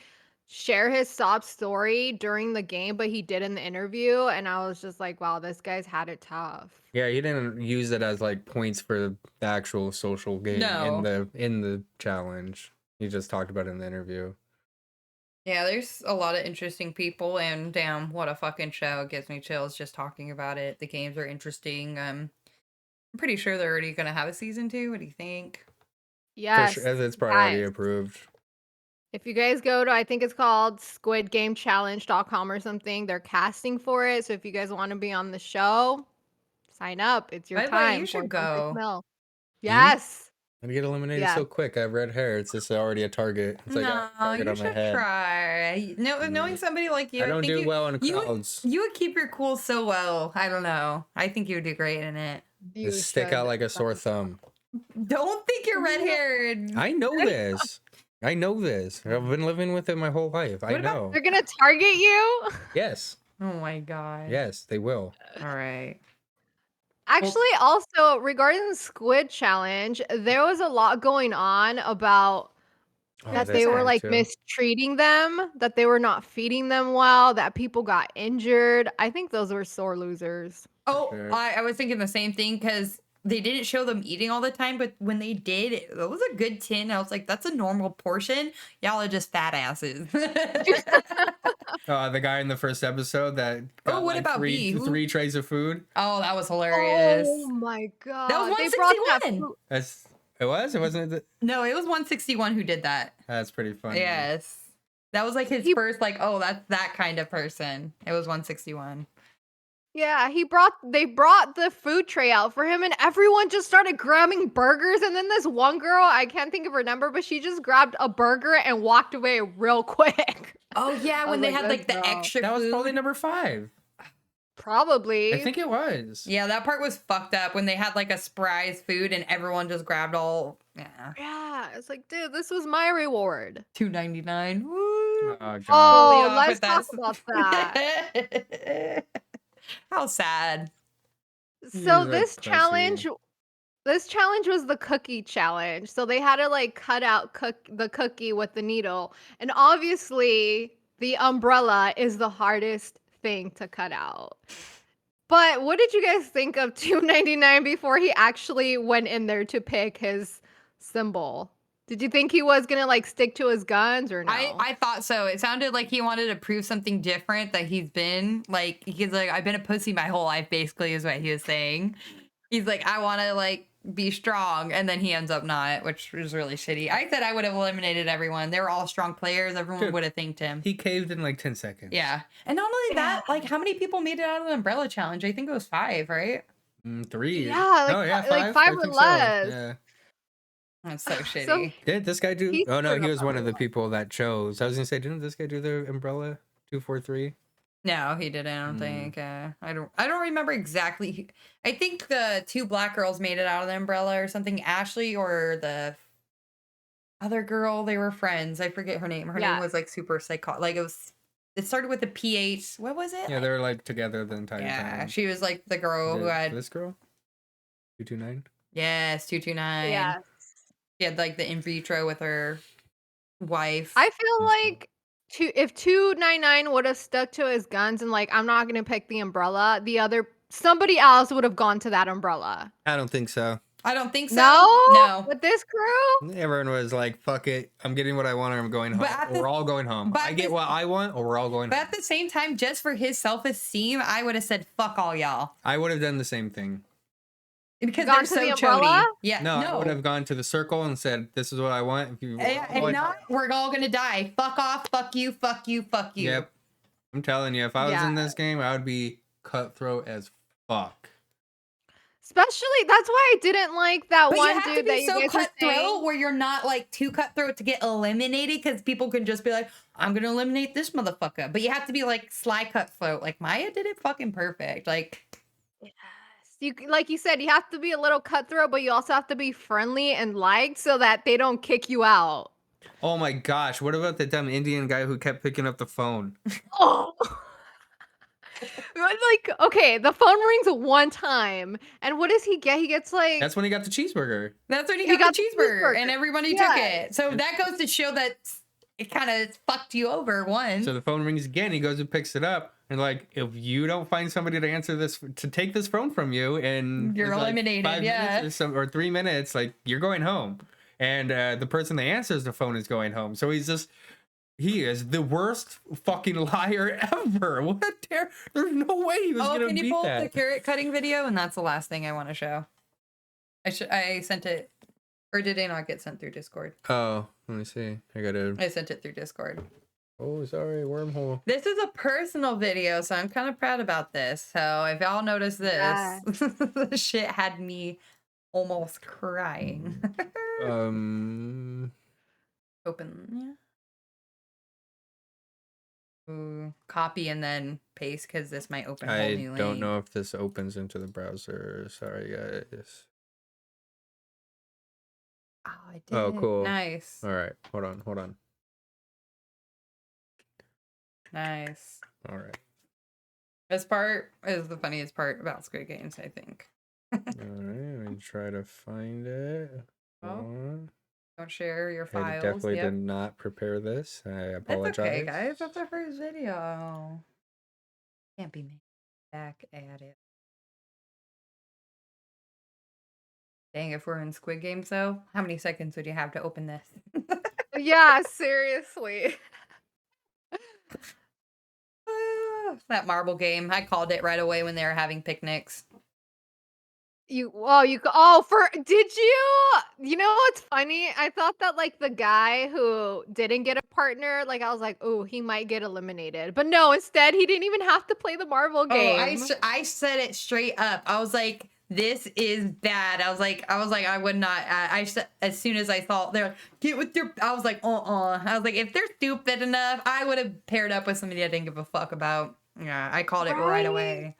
share his sob story during the game, but he did in the interview and I was just like, wow, this guy's had it tough. Yeah, he didn't use it as like points for the actual social game in the challenge. He just talked about it in the interview. Yeah, there's a lot of interesting people, and damn, what a fucking show. It gives me chills just talking about it. The games are interesting. I'm pretty sure they're already gonna have a season 2. What do you think? Yes. For sure, as it's probably already guys. approved. If you guys go to, I think it's called squidgamechallenge.com or something, they're casting for it. So if you guys want to be on the show, Sign up. It's your By the way, you time should for some fish go. meal. Me? Yes. I get eliminated Yes. so quick. I have red hair. It's just already a target. It's like a No, target you on my should head. try. No, knowing somebody like you, I I don't think do well in you crowds. you would keep your cool so well. I don't know. I think you would do great in it. You Just stick out should. like a sore thumb. Don't think you're red haired. I know this. I know this. I've been living with it my whole life. I What about- know. They're gonna target you. Yes. Oh my god. Yes, they will. All right. Actually, also regarding the Squid challenge, there was a lot going on about Oh, that that's they were bad, like too. mistreating them, that they were not feeding them well, that people got injured. I think those were sore losers. Oh, sure. I was thinking the same thing because they didn't show them eating all the time, but when they did, it was a good tin. I was like, that's a normal portion. Y'all are just fat asses. The guy in the first episode that got what about B? Who- three trays of food. Oh, that was hilarious. Oh my god. That was They brought that 161. food- That's it was. It wasn't. No, it was 161 who did that. That's pretty funny. Yes. That was like his He- first, like, oh, that's that kind of person. It was 161. Yeah, they brought the food tray out for him and everyone just started grabbing burgers and then this one girl, I can't think of her number, but she just grabbed a burger and walked away real quick. Oh, yeah, I when was they like, had, like, "Good the girl." extra That was food. probably number 5. Probably. I think it was. Yeah, that part was fucked up when they had, like, a surprise food and everyone just grabbed all, yeah, Yeah, it's like, dude, this was my reward. $2.99. Woo! Oh god. Oh, Totally off let's with talk that. about that. How sad. So You're this pussy. challenge was the cookie challenge. So they had to like cut out the cookie with the needle. And obviously the umbrella is the hardest thing to cut out. But what did you guys think of 299 before he actually went in there to pick his symbol? Did you think he was gonna like stick to his guns or no? I thought so. It sounded like he wanted to prove something different that he's been. Like, he's like, I've been a pussy my whole life, basically, is what he was saying. He's like, I want to, like, be strong. And then he ends up not, which was really shitty. I said I would have eliminated everyone. They were all strong players. Everyone Dude, would have thanked him. He caved in like 10 seconds. Yeah. And not only that, like, how many people made it out of the umbrella challenge? I think it was 5, right? 3. Yeah, like, No, yeah, like 5 5 I or think so. less. Yeah. That's so shitty. So Did this guy do? He Oh no, screwed he up was one of the everyone. people that chose. I was gonna say, didn't this guy do the umbrella 243? No, he didn't. I don't think. I don't remember exactly. I think the 2 black girls made it out of the umbrella or something. Ashley or the other girl, they were friends. I forget her name. Her Yeah. name was like super psycho. Like it started with a PH. What was it? Yeah, they were like together the entire Yeah, time. she was like the girl who had This girl, 229. yes 229. Yeah. She had like the in vitro with her wife. I feel like if 299 would have stuck to his guns and like I'm not gonna pick the umbrella, somebody else would have gone to that umbrella. I don't think so. I don't think so. No, with this crew. Everyone was like, "Fuck it, I'm getting what I want, or I'm going home." But at the- We're all going home. but I at get the- what I want, or we're all going But home. at the same time, just for his self-esteem, I would have said fuck all y'all. I would have done the same thing. Because Gone they're to so the chody. umbrella? Yeah, No, I would have gone to the circle and said, "This is what I want." If you, And not, we're all gonna die. Fuck off. Fuck you. Fuck you. Fuck you. Yep. I'm telling you, if I was Yeah. in this game, I would be cutthroat as fuck. Especially that's why I didn't like that But you one have to dude that be you so guys were cutthroat saying. where you're not like too cutthroat to get eliminated because people can just be like, I'm gonna eliminate this motherfucker. But you have to be like sly cutthroat. Like Maya did it fucking perfect. Like You like you said, you have to be a little cutthroat, but you also have to be friendly and liked so that they don't kick you out. Oh my gosh, what about the dumb Indian guy who kept picking up the phone? Oh. Like, okay, the phone rings one time, and what does he get? He gets like That's when he got the cheeseburger. that's when he He got got the the cheeseburger cheeseburger. and everybody took Yes. it. So that goes to show that it kind of fucked you over. One. So the phone rings again. He goes and picks it up, and like, if you don't find somebody to answer this, to take this phone from you, and You're it's like eliminated, 5 yeah. minutes or 3 minutes, like you're going home, and the person that answers the phone is going home. So he is the worst fucking liar ever. What a there's no way he was Oh, gonna can you beat pull up the that. carrot cutting video? And that's the last thing I want to show. I sent it, or did it not get sent through Discord? Oh, let me see. I gotta. I sent it through Discord. Oh, sorry, wormhole. This is a personal video, so I'm kind of proud about this. So if y'all notice this, Yeah. the shit had me almost crying. Open, yeah. Ooh, copy and then paste because this might open a whole I new link. don't know if this opens into the browser. Sorry, guys. Oh, I did. Oh, cool. Nice. All right, hold on. Nice. All right. This part is the funniest part about Squid Games, I think. All right, let me try to find it. Hold Oh, on. don't share your I files. definitely Yep. did not prepare this. I That's apologize. okay, guys. That's our first video. Can't be made back at it. Dang, if we're in Squid Games, though, how many seconds would you have to open this? Yeah, seriously. That marble game. I called it right away when they were having picnics. Did you? You know what's funny? I thought that like the guy who didn't get a partner, like I was like, oh, he might get eliminated. But no, instead he didn't even have to play the marble Oh, game. I said it straight up. I was like, this is bad. I was like, I would not. I said as soon as I thought they're like, get with your. I was like, I was like, if they're stupid enough, I would have paired up with somebody I didn't give a fuck about. Yeah, I called it right Right? away.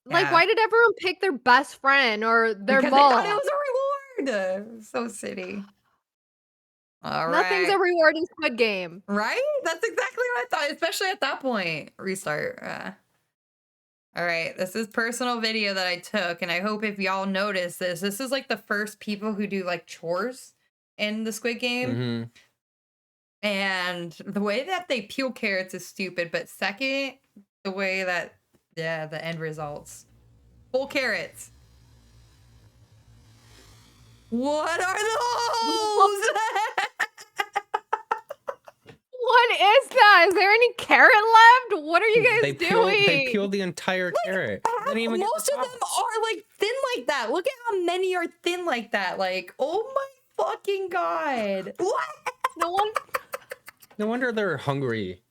Like, Yeah. why did everyone pick their best friend or their Because they thought it mom? was a reward. So silly. All Nothing's a right. reward in Squid Game. Right? That's exactly what I thought, especially at that point. Restart. All right. This is personal video that I took, and I hope if y'all notice this, this is like the first people who do like chores in the Squid Game. Mm-hmm. And the way that they peel carrots is stupid, but second, the way that, yeah, the end results. Whole carrots. What are those? What is that? Is there any carrot left? What are you guys They doing? peeled the entire carrot. They didn't even get Most the of them tops. are like thin like that. Look at how many are thin like that. Like, oh my fucking god. What? No one. No wonder they're hungry.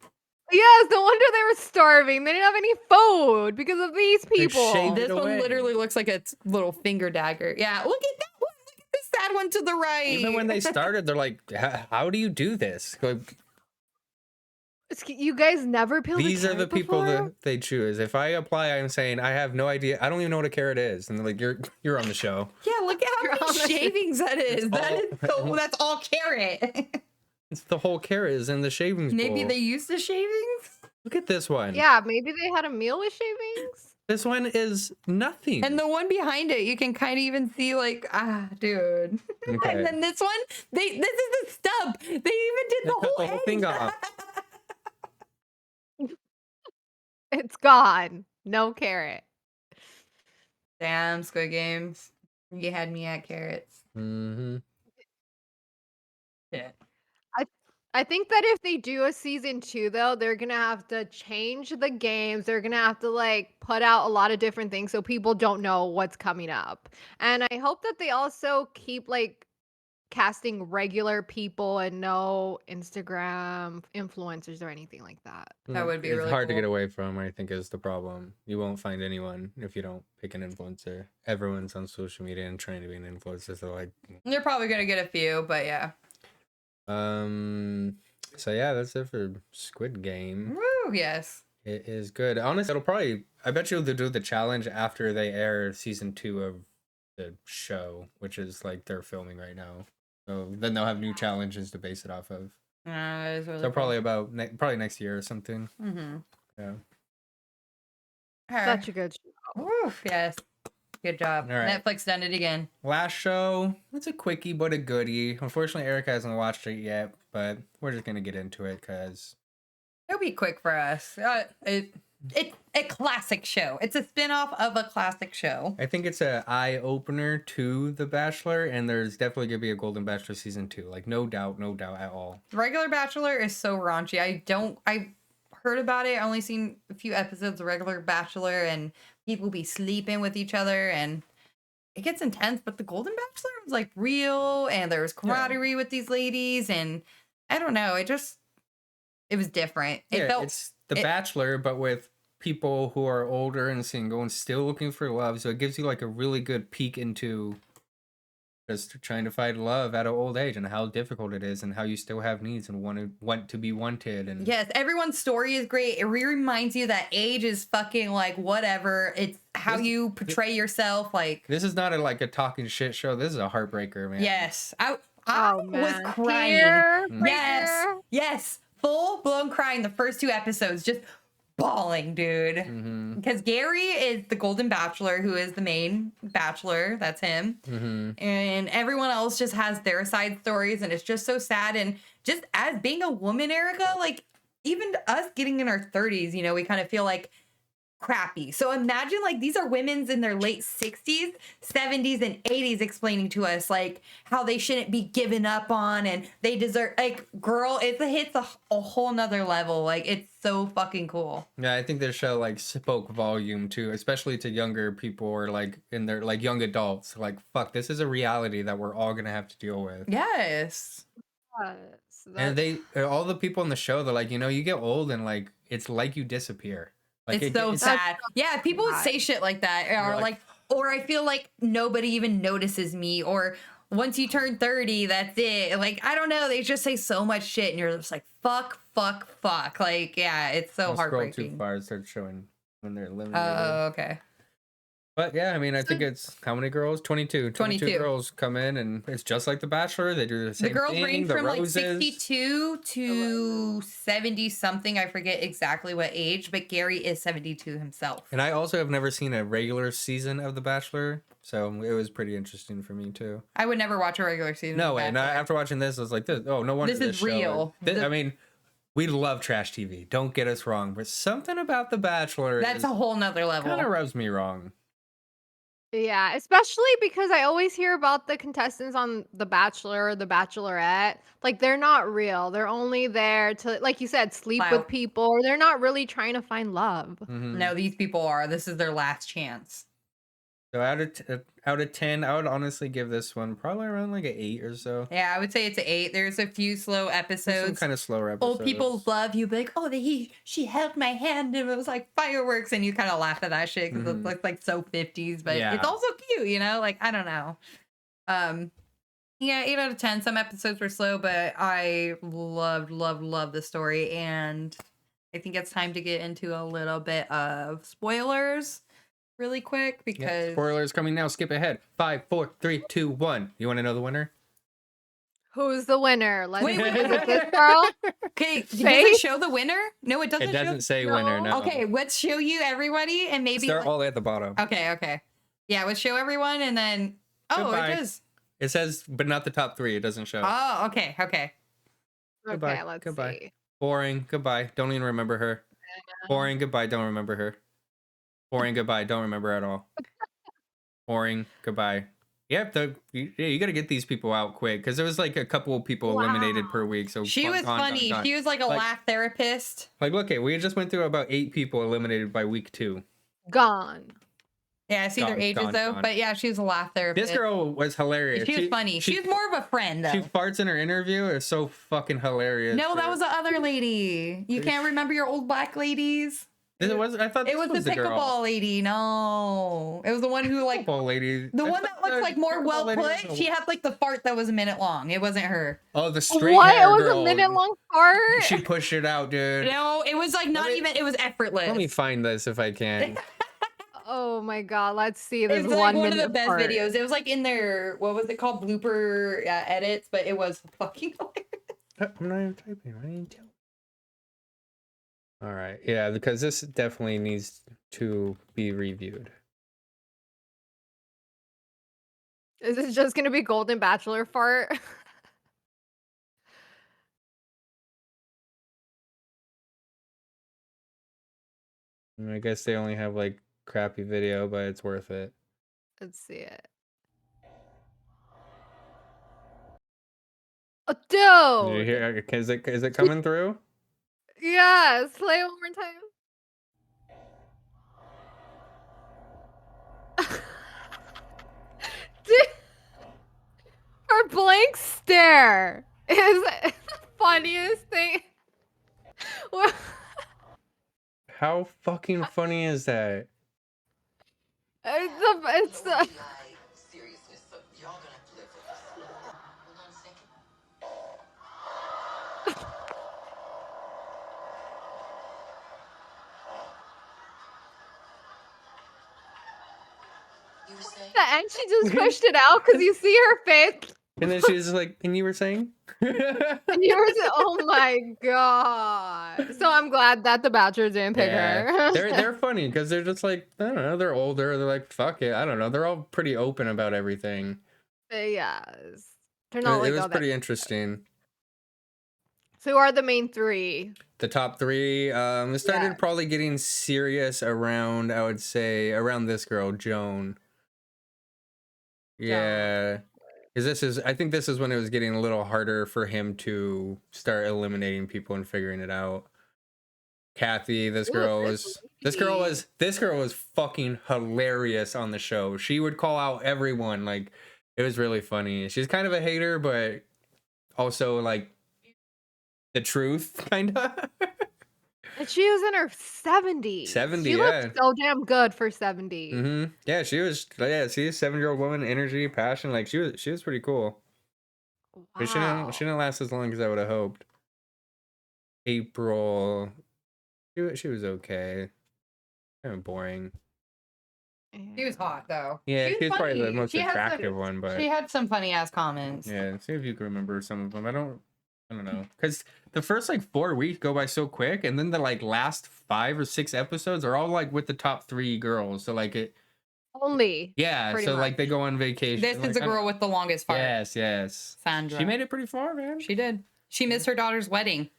Yes, no wonder they were starving. They didn't have any food because of these people. shaved This it one away. literally looks like a little finger dagger. Yeah, look at that one. Look at this sad one to the right. Even when they started, they're like, how do you do this? Like, You guys never peeled these a are carrot the people before? that they choose. If I apply, I'm saying I have no idea. I don't even know what a carrot is. And they're like, you're on the show. Yeah, look at You're how on many the- shavings that is. That all- is so, that's all carrot. It's the whole carrot is in the shavings Maybe bowl. they used the shavings? Look at this one. Yeah, maybe they had a meal with shavings. This one is nothing. And the one behind it, you can kind of even see like, dude. Okay. And then this one, this is the stub. They even did They the cut whole the whole thing edge. off. It's gone. No carrot. Damn, Squid Games. You had me at carrots. Mm-hmm. Yeah. I think that if they do a season 2 though, they're gonna have to change the games. They're gonna have to like put out a lot of different things so people don't know what's coming up. And I hope that they also keep like casting regular people and no Instagram influencers or anything like that. That would be It's really hard to get cool. away from, I think, is the problem. You won't find anyone if you don't pick an influencer. Everyone's on social media and trying to be an influencer. So like, You're probably gonna get a few, but yeah. so yeah, that's it for Squid Game. Woo, yes. It is good. Honestly, it'll probably, I bet you'll do the challenge after they air season 2 of the show, which is like they're filming right now. So then they'll have new challenges to base it off of. That is really So cool. probably about probably next year or something. Mm-hmm. Yeah. Such a good show. Woo, yes. Good job. All right. Netflix done it again. Last show, it's a quickie but a goodie. Unfortunately, Eric hasn't watched it yet, but we're just gonna get into it because It'll be quick for us. It's a classic show. It's a spin-off of a classic show. I think it's an eye opener to The Bachelor, and there's definitely gonna be a Golden Bachelor season 2. Like no doubt at all. Regular Bachelor is so raunchy. I heard about it. I only seen a few episodes of Regular Bachelor, and people be sleeping with each other, and it gets intense. But the Golden Bachelor was like real, and there was camaraderie with these ladies, and I don't know. It was different. It Yeah, felt it's The it- Bachelor, but with people who are older and single and still looking for love. So it gives you like a really good peek into just trying to find love at an old age and how difficult it is and how you still have needs and want to be wanted. And yes, everyone's story is great. It reminds you that age is fucking like whatever. It's how This- you portray yourself. Like, this is not like a talking shit show. This is a heartbreaker, man. yes, I Oh was man. crying. Here, right Yes, here. yes, full blown crying the first 2 episodes, just bawling, dude. Mm-hmm. Because Gary is the Golden Bachelor, who is the main bachelor. That's him. Mm-hmm. And everyone else just has their side stories, and it's just so sad. And just as being a woman, Erica, like even us getting in our 30s, you know, we kind of feel like crappy. So imagine like these are women's in their late 60s, 70s, and 80s explaining to us like how they shouldn't be given up on and they deserve, like, girl, it hits a whole nother level. Like, it's so fucking cool. Yeah, I think this show like spoke volume too, especially to younger people or like in their like young adults. Like, fuck, this is a reality that we're all gonna have to deal with. Yes. Yes, And that's- all the people in the show, they're like, you know, you get old and like it's like you disappear. Like It's so sad. Yeah, people would sad. say shit like that, or You're like- like, or I feel like nobody even notices me, or once you turn 30, that's it. Like, I don't know. They just say so much shit, and you're just like, fuck, fuck, fuck. Like, yeah, it's so Don't scroll too heartbreaking. far, it starts showing when they're eliminated. Oh, okay. But yeah, I mean, I think it's how many girls? 22. 22 22. girls come in, and it's just like The Bachelor. They do the same The girls thing. range the from like roses. 62 to 70 something. I forget exactly what age, but Gary is 72 himself. And I also have never seen a regular season of The Bachelor, so it was pretty interesting for me too. I would never watch a regular season. No of way. And Bachelor. after watching this, I was like, oh, no wonder This is show real. I mean, we love trash TV. Don't get us wrong, but something about The Bachelor That's a whole nother level. kind of rubs me wrong. Yeah, especially because I always hear about the contestants on The Bachelor or The Bachelorette. Like they're not real. They're only there to, like you said, sleep Wow. with people, or they're not really trying to find love. Mhm. No, these people are. This is their last chance. So out of 10, I would honestly give this one probably around like an 8 or so. Yeah, I would say it's an 8. There's a few slow Some episodes. kind of slower episodes. Old people love you, be like, oh, she held my hand and it was like fireworks, and you kind of laugh at that shit because Mhm. it looks like so 50s, but Yeah. it's also cute, you know? Like, I don't know. Yeah, 8 out of 10. Some episodes were slow, but I loved the story, and I think it's time to get into a little bit of spoilers really quick Yeah, because spoilers coming now. Skip ahead. 5, 4, 3, 2, 1. You want to know the winner? Who's the winner? Let's Wait, see. wait, Is wait. it this girl? okay, does it Faith? show the winner? No, it doesn't. It doesn't say No. winner. No. Okay, let's show you everybody and maybe. They're all at the bottom. Okay. Yeah, let's show everyone and then. Oh, Goodbye. it does. It says, but not the top 3. It doesn't show. Oh, okay. Goodbye, Okay, let's goodbye. see. Boring. Goodbye. Don't even remember her. Boring. Goodbye. Don't remember her. Boring. Goodbye. Don't remember at all. Boring. Goodbye. Yep. You got to get these people out quick because there was like a couple of people eliminated Wow. per week. So She was gone, funny. gone. She was like a Like- laugh therapist. Like, look, we just went through about 8 people eliminated by week 2. Gone. Yeah, I see their Gone, ages gone, though. gone. But yeah, she was a laugh therapist. This girl was hilarious. She was funny. She was more of a friend though. She farts in her interview. It's so fucking hilarious. No, that was the other lady. You can't remember your old black ladies? It was. I thought It this was the girl. pickleball lady. No. It was the one who like Pickleball lady. the I one thought that looked the like more pickleball well lady was put. the- She had like the fart that was a minute long. It wasn't her. Oh, the straight What? hair It was girl. a minute long part. She pushed it out, dude. No, it was like not me- even. It was effortless. Let me find this if I can. Oh my god, let's see It this was like 1 one of minute the best part. videos. It was like in their what was it called blooper edits, but it was fucking hilarious. I'm not even typing. I didn't tell. All right, yeah, because this definitely needs to be reviewed. Is this just gonna be Golden Bachelor fart? I guess they only have like crappy video, but it's worth it. Let's see it. Did you Oh, dude. hear? Is it coming through? Yes, play it one more time. Dude, her blank stare is the funniest thing. How fucking funny is that? It's the and she just pushed it out because you see her face. And then she's like, and you were saying? And you were oh my god. So I'm glad that the Bachelor didn't pick Yeah, her. they're funny because they're just like, I don't know, they're older. They're like, fuck it, I don't know. They're all pretty open about everything. Yes. They're not It like was all that. pretty interesting. So who are the main three? The top three, it started Yeah. probably getting serious around, I would say, around this girl, Joan. Yeah. Because I think this is when it was getting a little harder for him to start eliminating people and figuring it out. Kathy, this Ooh, girl this was fucking hilarious on the show. She would call out everyone. Like, it was really funny. She's kind of a hater, but also like the truth, kind of. And she was in her 70s. 70, She yeah. looked so damn good for 70. Mm-hmm. Yeah, she's a 7-year-old woman, energy, passion. Like, she was pretty cool. But Wow. she didn't last as long as I would have hoped. April, she was okay. Kind of boring. She was hot though. Yeah, she was probably the funny. most She had attractive some- one, but She had some funny ass comments. yeah, see if you can remember some of them. I don't know, because the first like 4 weeks go by so quick, and then the like last 5 or 6 episodes are all like with the top 3 girls. So like it, Only. yeah. Pretty so like much. they go on vacation. This like, is the I don't- girl with the longest fart. Yes. Sandra. She made it pretty far, man. She did. She missed her daughter's wedding.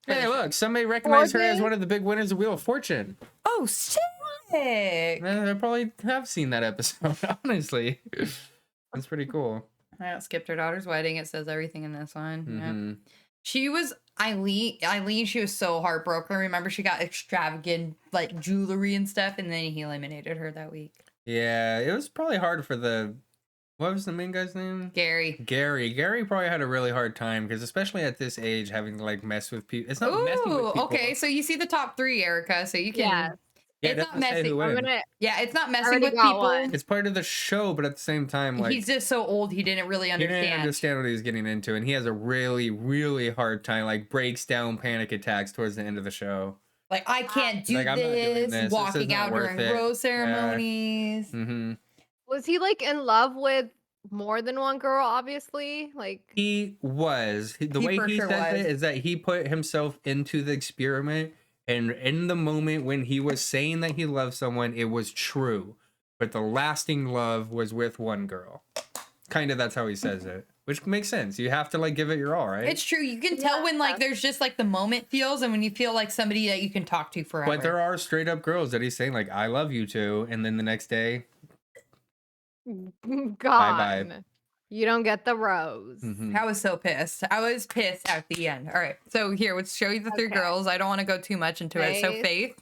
Hey, look, somebody recognized her as days? one of the big winners of Wheel of Fortune. Oh, sick. I probably have seen that episode, honestly. That's pretty cool. I skipped her daughter's wedding. It says everything in this one. Yeah. Mhm. She was Eileen, she was so heartbroken. Remember, she got extravagant like jewelry and stuff, and then he eliminated her that week. Yeah, it was probably hard for what was the main guy's name? Gary. Gary probably had a really hard time because especially at this age, having to like mess with people. It's not messing with Ooh, people. okay. So you see the top 3, Erica. So you can. Yeah. Yeah, It's it not doesn't say messy. who I'm wins. gonna Yeah, it's not messing already with got people. one. It's part of the show, but at the same time, like He's just so old, he didn't really he understand. didn't understand what he was getting into, and he has a really, really hard time. Like breaks down, panic attacks towards the end of the show. Like, I can't do Like, I'm not doing this. this. This Walking isn't out worth during it. rose ceremonies. Mm-hmm. Was he like in love with more than one girl, obviously? Like He was. The He way for he sure says was. it is that he put himself into the experiment, and in the moment when he was saying that he loved someone, it was true. But the lasting love was with one girl. Kind of that's how he says it. Which makes sense. You have to like give it your all, right? It's true. You can tell when like there's just like the moment feels, and when you feel like somebody that you can talk to forever. But there are straight up girls that he's saying like I love you too, and then the next day, gone. Bye-bye. You don't get the rose. mhm. I was so pissed. I was pissed at the end. All right. So here, let's show you the 3 Okay. girls. I don't want to go too much into it. So Faith. Faith,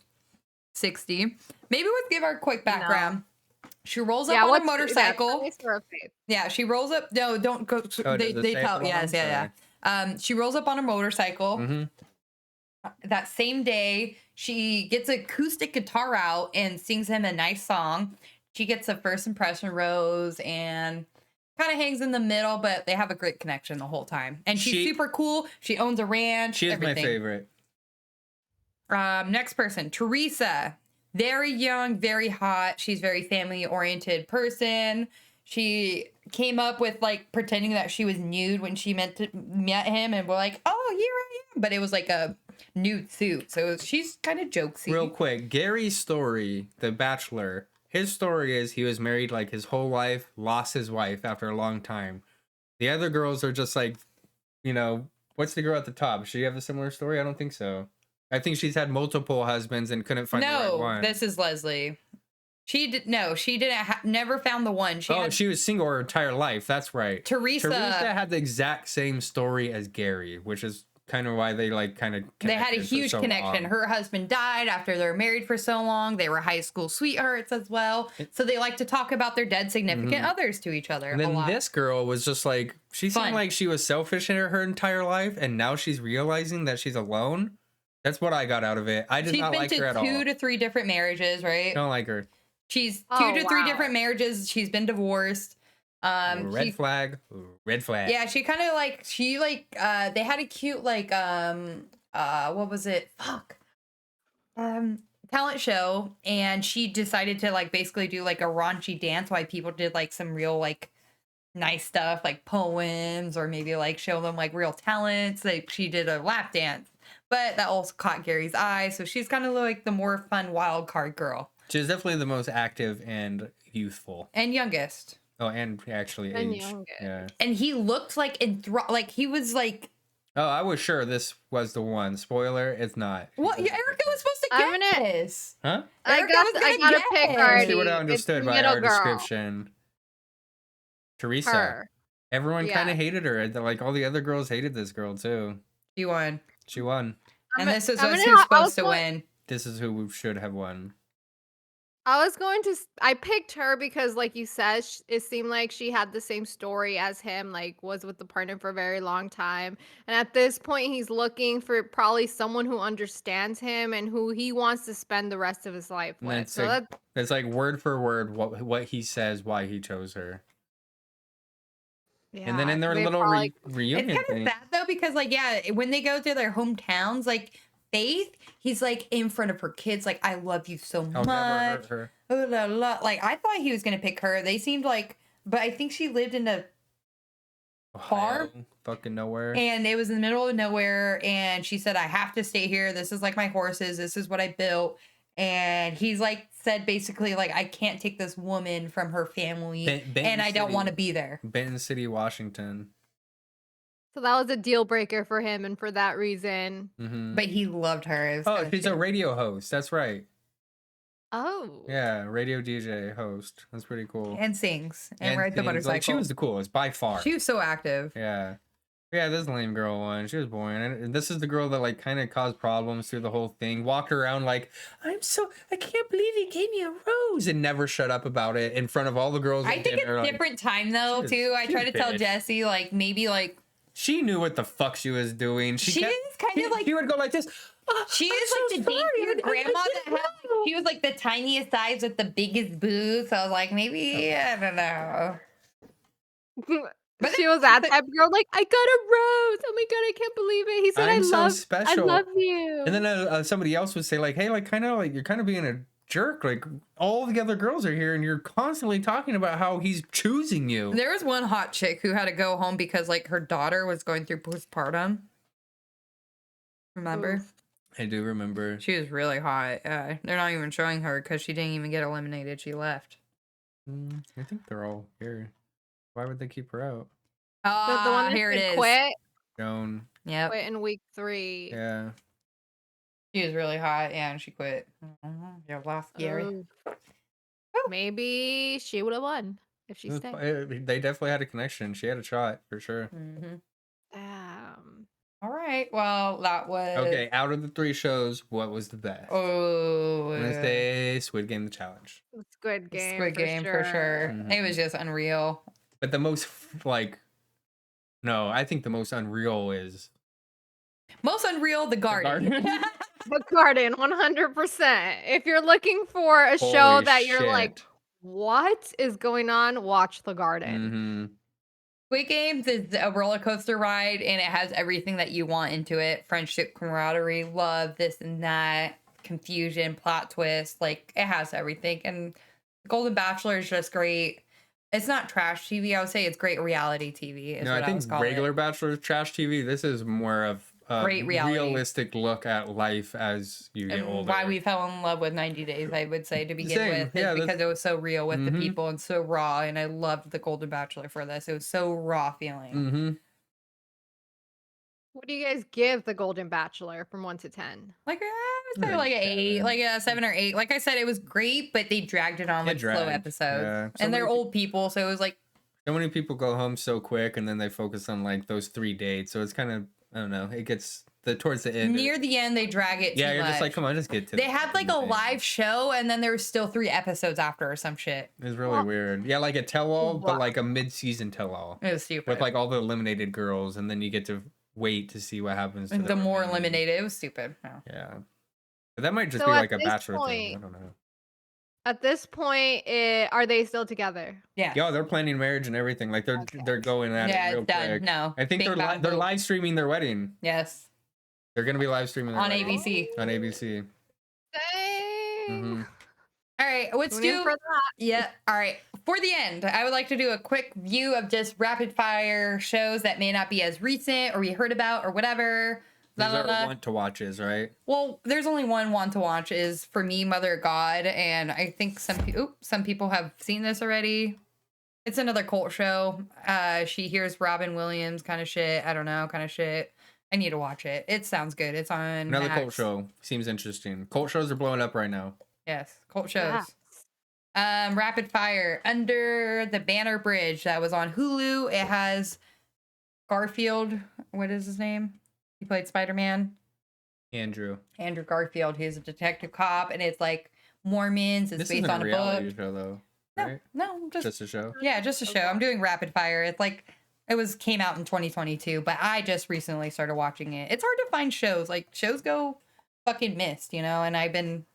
60. Maybe let's give her a quick background. She rolls up Yeah, on a what's motorcycle. Nice for a face. Yeah, she rolls up. No, don't go. Oh, they does it say tell. at the Yes, bottom? yeah. She rolls up on a motorcycle. Mhm. That same day, she gets an acoustic guitar out and sings him a nice song. She gets a first impression rose and kind of hangs in the middle, but they have a great connection the whole time. And she's super cool. She owns a ranch. She is everything. my favorite. Next person, Teresa. Very young, very hot. She's very family oriented person. She came up with like pretending that she was nude when she met him, and we're like, "Oh, here I am," but it was like a nude suit. So she's kind of jokesy. Real quick, Gary's story, The Bachelor, his story is he was married like his whole life, lost his wife after a long time. The other girls are just like, what's the girl at the top? Does she have a similar story? I don't think so. I think she's had multiple husbands and couldn't find the right one. This is Leslie. She didn't never found the one. She was single her entire life. That's right. Teresa had the exact same story as Gary, which is kind of why they they had a huge connection. Her husband died after they were married for so long. They were high school sweethearts as well. So they like to talk about their dead significant others to each other. And a then lot. this girl was just like, she seemed Fun. like she was selfish in her entire life, and now she's realizing that she's alone. That's what I got out of it. I did She's not been like her to at all. 2 to 3 different marriages, right? Don't like her. She's 2 Oh, to 3 wow. different marriages. She's been divorced. Red flag. Red flag. Yeah, she kind of like they had a cute like what was it? Fuck. Talent show, and she decided to like basically do like a raunchy dance while people did like some real like nice stuff like poems or maybe like show them like real talents. Like she did a lap dance, but that also caught Gary's eye, so she's kind of like the more fun wild card girl She's definitely the most active and youthful. and youngest. Oh, and actually And age. youngest. Yeah. And he looked like like he was like, Oh, I was sure this was the one. Spoiler, it's not. what? Erica was supposed to I'm get gonna- this. Huh? I Erica got was I gonna got a get pick it. already. See what I It's understood by middle our girl. description. Teresa. Her. Everyone kind Yeah. of hated her. Like all the other girls hated this girl too. She won, She won. and this is I'm who's gonna- I supposed was to going- win. This is who should have won. I picked her because, like you said, it seemed like she had the same story as him, like was with the partner for a very long time. And at this point, he's looking for probably someone who understands him and who he wants to spend the rest of his life And with. that's So like- that It's like word for word what he says, why he chose her. And then in their they little probably- It's reunion kind thing. of sad though because like when they go to their hometowns, like Faith, he's like in front of her kids, like I love you so I'll never hurt much. her. Oh, la, la. Like I thought he was gonna pick her. They seemed like, but I think she lived in a farm. Ohio, fucking nowhere. And it was in the middle of nowhere. And she said, I have to stay here. This is like my horses. This is what I built. And he's like, said basically, like, I can't take this woman from her family. Benton and I don't City. want to be there. Benton City, Washington. So that was a deal breaker for him, and for that reason. Hmm. But he loved her. It was Oh, kinda she's a shitty. radio host. That's right. Oh. Yeah, radio DJ host. That's pretty cool. And sings. And rides the sings. motorcycle. Like, she was the coolest by far. She was so active. Yeah. Yeah, this lame girl won. She was boring. And this is the girl that like kind of caused problems through the whole thing. Walked around like, I can't believe he gave me a rose, and never shut up about it in front of all the girls. I at think dinner, it's like, different time though, she was- too. I she try was to tell bitch. Jesse, like, maybe like She knew what the fuck she was doing. she kept- is kind of like she would go like this. "Oh, she I'm is so like the sorry. daintier grandma that didn't had know." she was like the tiniest size with the biggest boobs. So I was like, maybe I don't know. But She was that type of girl, like, I got a rose. Oh my god, I can't believe it. He said, I'm so I special." love you. And then somebody else would say like, "Hey, like kind of like you're kind of being a jerk. Like all the other girls are here, and you're constantly talking about how he's choosing you." There was one hot chick who had to go home because like her daughter was going through postpartum. Remember? Oof. I do remember. She was really hot. They're not even showing her because she didn't even get eliminated. She left. I think they're all here. Why would they keep her out? Oh, The one that here it said is. quit Joan. Yep. quit in week 3. Yeah. She was really hot. Yeah, and she quit. Yeah, last Gary. Oof. Maybe she would have won if she It was- stayed. they definitely had a connection. She had a shot for sure. Mm-hmm. Damn. All right. Well, that was Okay, out of the 3 shows, what was the best? Oh, I'm gonna say Squid Game: The Challenge. Squid Game. Squid Game for sure. It Mhm. was just unreal. But the most like, no, I think the most unreal is Most unreal, The Garden. Garden. The Garden, 100%. If you're looking for a show Holy that you're like, shit. what is going on? Watch The Garden. Mhm. Squid Games is a roller coaster ride, and it has everything that you want into it: friendship, camaraderie, love, this and that, confusion, plot twist. Like it has everything. And Golden Bachelor is just great. It's not trash TV. I would say it's great reality TV. Is No, what I I was think calling regular it. Bachelor is trash TV. This is more of a Great reality. realistic look at life as you get And older. why we fell in love with 90 Days, I would say, to begin Same. with, is Yeah, that's- because it was so real with the Mhm. people and so raw. And I loved the Golden Bachelor for this. It was so raw feeling. Mm-hmm. What do you guys give The Golden Bachelor from 1 to 10? Like, I would say Like like an 8, 7. like a 7 or 8. Like I said, it was great, but they dragged it on It like slow dragged, episodes. yeah. And they're Somebody- old people, so it was like, So many people go home so quick, and then they focus on like those 3 dates. So it's kind of, I don't know. It gets towards the end. near the end, they drag it yeah, too you're much. just like, come on, just get to. They the had like fucking a thing. live show, and then there was still 3 episodes after or some shit. It's really Well- weird. Yeah, like a tell-all, but Wow. like a mid-season tell-all It was stupid. with like all the eliminated girls, and then you get to wait to see what happens to The more remaining. eliminated, it was stupid. No. Yeah. But that might just So be at like a this bachelor thing. point- I don't know. At this point, are they still together? Yeah. Yo, they're planning marriage and everything. Like they're going at Yeah, it real it's done. quick. No. I think Bing, bang, they're boom. live streaming their wedding. Yes. They're gonna be live streaming their On wedding. ABC. On ABC. Dang. Mhm. All right, let's Tune in do. for that. Yeah. All right. For the end, I would like to do a quick view of just rapid fire shows that may not be as recent or we heard about or whatever. These La, la, are la. want to watches, right? Well, there's only one to watch is for me, Mother of God, and I think some people have seen this already. It's another cult show. She hears Robin Williams kind of shit. I don't know, kind of shit. I need to watch it. It sounds good. It's on Another Max. cult show. Seems interesting. Cult shows are blowing up right now. Yes, cult shows. Yeah. Rapid fire Under the Banner Bridge that was on Hulu. It has Garfield. What is his name? He played Spider-Man. Andrew. Andrew Garfield. He's a detective cop, and it's like Mormons. It's This based isn't on a a reality book. show though, No, right? no, Just a show. yeah, just a show. I'm doing rapid fire. It's like came out in 2022, but I just recently started watching it. It's hard to find shows. Like shows go fucking missed, and I've been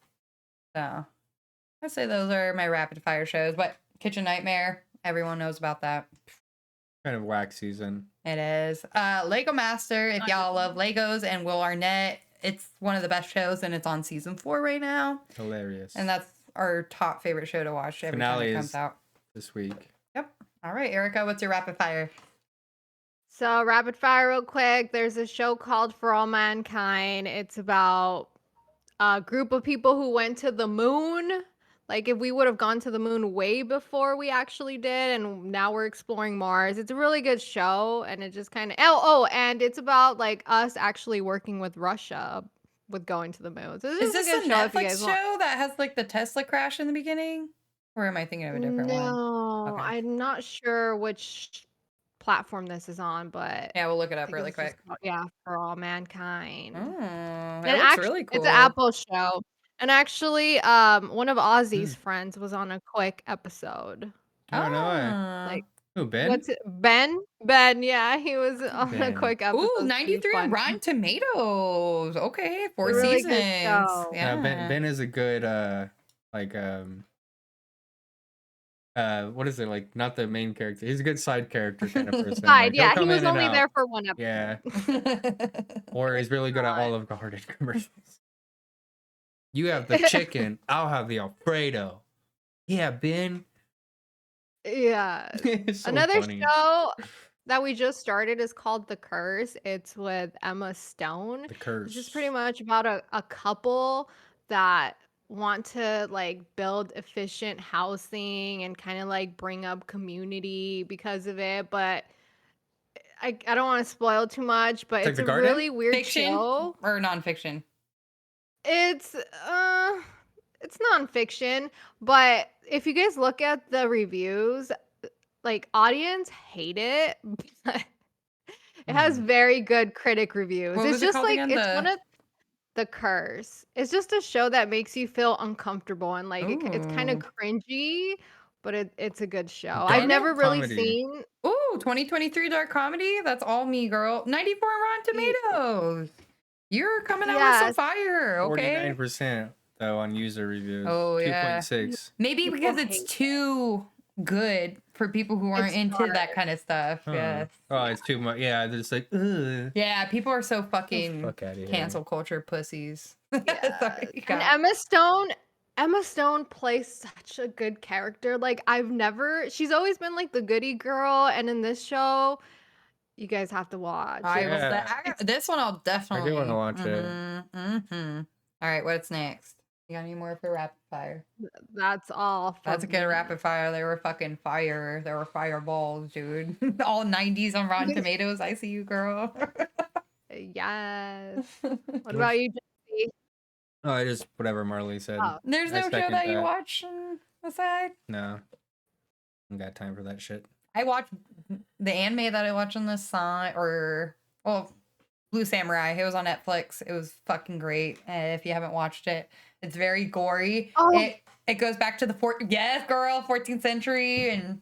I'd say those are my rapid fire shows. But Kitchen Nightmare, everyone knows about that. Kind of whack season. It is. Lego Master, if y'all love Legos and Will Arnett, it's one of the best shows and it's on season 4 right now. Hilarious. And that's our top favorite show to watch every time Finale it is comes out. this week. Yep. All right, Erica, what's your rapid fire? So rapid fire real quick. There's a show called For All Mankind. It's about a group of people who went to the moon. Like if we would have gone to the moon way before we actually did, and now we're exploring Mars. It's a really good show, and it just kind of and it's about like us actually working with Russia with going to the moon. So Is this this a a good show if you Netflix guys show want. that has like the Tesla crash in the beginning? Or am I thinking of a different one? No, Okay. I'm not sure which platform this is on, but Yeah, we'll look it I up think really it's just quick. called, yeah, For All Mankind. Oh, And it looks actually, really cool. it's an Apple show. And actually, one of Ozzy's friends was on a quick episode. Oh no way. Like, Who, Ben? what's it? Ben? Ben, yeah, he was on a Ben. quick episode. Ooh, so he's 93 on fun. Rotten Tomatoes. Okay, 4 Really good seasons. show. Yeah. Ben is a good what is it, like, not the main character, he's a good side character kind of person. Side, Like, he'll yeah, he come was in and only there out. for one episode. Yeah. Or he's really good at Olive Garden commercials. You have the chicken, I'll have the Alfredo. Yeah, Ben. Yeah. It's so Another funny. show that we just started is called The Curse. It's with Emma Stone. The Curse. It's just pretty much about a couple that want to like build efficient housing and kind of like bring up community because of it. But I don't want to spoil too much, but It's like it's The a Garden? really weird Fiction show. or nonfiction? It's nonfiction, but if you guys look at the reviews, like audience hate it, but it has very good critic reviews. What It's was it just called like again? it's one of The Curse. It's just a show that makes you feel uncomfortable and like it's kind of Ooh. cringy, but it's a good show. Dark I've never really comedy. seen. Ooh, 2023 dark comedy. That's all me, girl. 94 on Rotten Ye- Tomatoes. You're coming out with Yes. some fire. Okay. 49% though on user reviews. Oh, yeah. 2.6. Maybe People because it's hate too good for people who aren't It's into that dark. kind of stuff. Huh. Yes. Oh, it's too much. Yeah, they're just like, ugh. Yeah, people are so fucking Fuck out of here. cancel culture pussies. Yeah. Sorry, And God. Emma Stone plays such a good character. Like she's always been like the goody girl, and in this show, you guys have to watch. I will. Yeah. This one I'll definitely. wanna watch it. Mm-hmm. All right, what's next? You got any more for rapid fire? That's all. That's a from good me. rapid fire. They were fucking fire. They were fireballs, dude. All 90s on Rotten Tomatoes. I see you, girl. Yes. What about you, Jesse? Oh, I just, whatever Marley said. Oh, There's I no show second that you that. watch aside. No. I got time for that shit. I watched the anime that I watched on this song, Blue Samurai. It was on Netflix. It was fucking great. If you haven't watched it, it's very gory. Oh. It goes back to the 14th century, and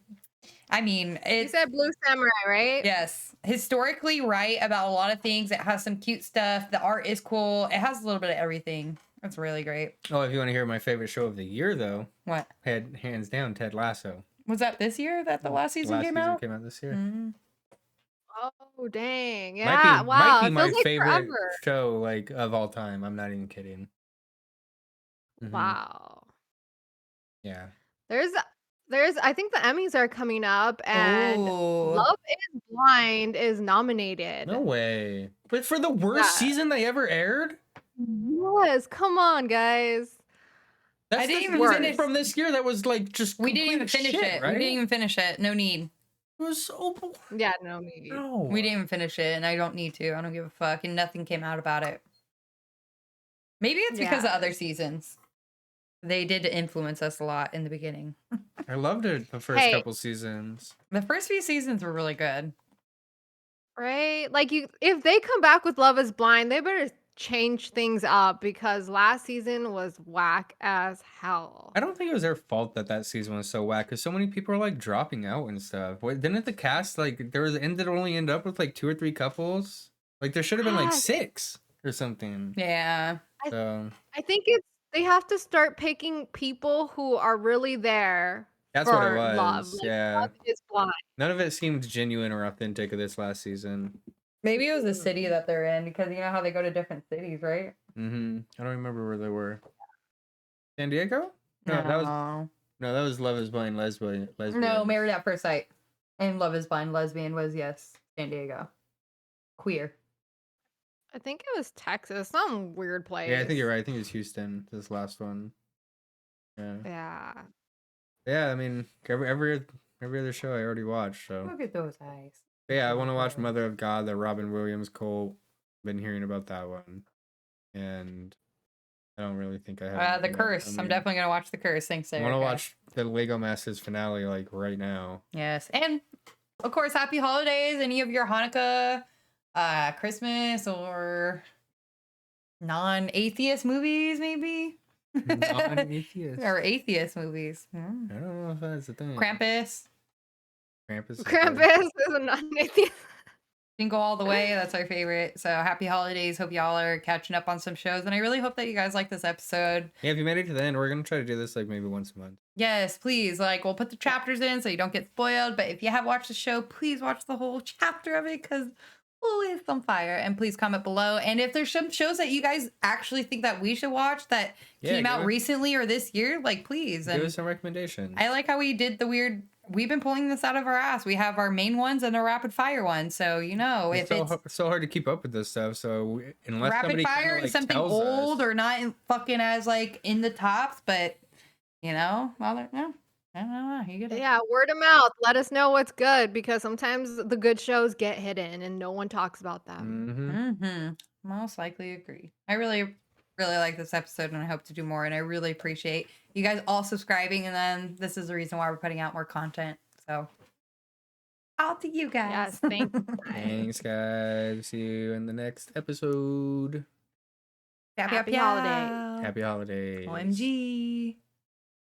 I mean, You it's said Blue Samurai, right? yes, historically right about a lot of things. It has some cute stuff. The art is cool. It has a little bit of everything. It's really great. Oh, if you want to hear my favorite show of the year, though, What hands down, Ted Lasso. was that this year that the last The season last came season out? came out this year. Mhm. Oh, dang. Might Yeah. might Wow. be It my feels like favorite forever. show like of all time. I'm not even kidding. Hmm. Wow. Yeah. There's I think the Emmys are coming up and Oh, Love is Blind is nominated. No way. But for the worst Yeah. season they ever aired? Yes, come on, guys. I That's didn't the even season finish. from this year that was like just We didn't even complete finish shit, it. right? We didn't even finish it. No need. It was so Yeah, no need. no. We didn't even finish it, and I don't need to. I don't give a fuck, and nothing came out about it. Maybe it's because of Yeah. other seasons. They did influence us a lot in the beginning. I loved it the first Hey, couple seasons. The first few seasons were really good. right? Like if they come back with Love is Blind, they better change things up because last season was whack as hell. I don't think it was their fault that that season was so whack because so many people are like dropping out and stuff. Wait, didn't the cast like there was ended only end up with like 2 or 3 couples? Like there should have been like Yes, 6 or something. Yeah. I So I think they have to start picking people who are really there that's what it for love. was. Like Yeah. Love is Blind. None of it seemed genuine or authentic of this last season. Maybe it was the Mm. city that they're in because you know how they go to different cities, right? Mm-hmm. I don't remember where they were. San Diego? No, that was Love is Blind lesbian. No, Married at First Sight. And Love is Blind Lesbian was, yes, San Diego. Queer. I think it was Texas, some weird place. Yeah, I think you're right. I think it was Houston, this last one. Yeah. Yeah. Yeah, I mean, every other show I already watched, so. Look at those eyes. But yeah, I want to watch Mother of God, the Robin Williams Cole. Been hearing about that one. And I don't really think I have The anything else Curse. I'm coming. definitely going to watch The Curse. Thanks, I Erica. want to watch the Lego Masters finale like right now. Yes. And, of course, happy holidays. Any of your Hanukkah, Christmas, or non-atheist movies, maybe? Non-atheist. Or atheist movies. I don't know if that's the thing. Krampus. Krampus. is good. Krampus is a non-atheist. Jingle All the Way. That's our favorite. So happy holidays. Hope y'all are catching up on some shows. And I really hope that you guys like this episode. Yeah, if you made it to the end, we're going to try to do this like maybe once a month. Yes, please. Like, we'll put the chapters in so you don't get spoiled. But if you have watched the show, please watch the whole chapter of it because it's on fire. And please comment below. And if there's some shows that you guys actually think that we should watch that came out recently or this year, like, please. Give And us some recommendations. I like how we did the weird. We've been pulling this out of our ass. We have our main ones and the rapid fire ones. So, you know, It's if so hard to keep up with this stuff. So unless rapid somebody fire kinda, is like, something tells old us, or not fucking as like in the tops, but you know, well, no, I don't know. You get it. Yeah, word of mouth. Let us know what's good because sometimes the good shows get hidden and no one talks about them. Mm-hmm. Most likely agree. I really like this episode and I hope to do more. And I really appreciate you guys all subscribing. And then this is the reason why we're putting out more content. So out to you guys. Yes, thank you. Thanks, guys. See you in the next episode. Happy Happy holiday. Happy holidays. OMG.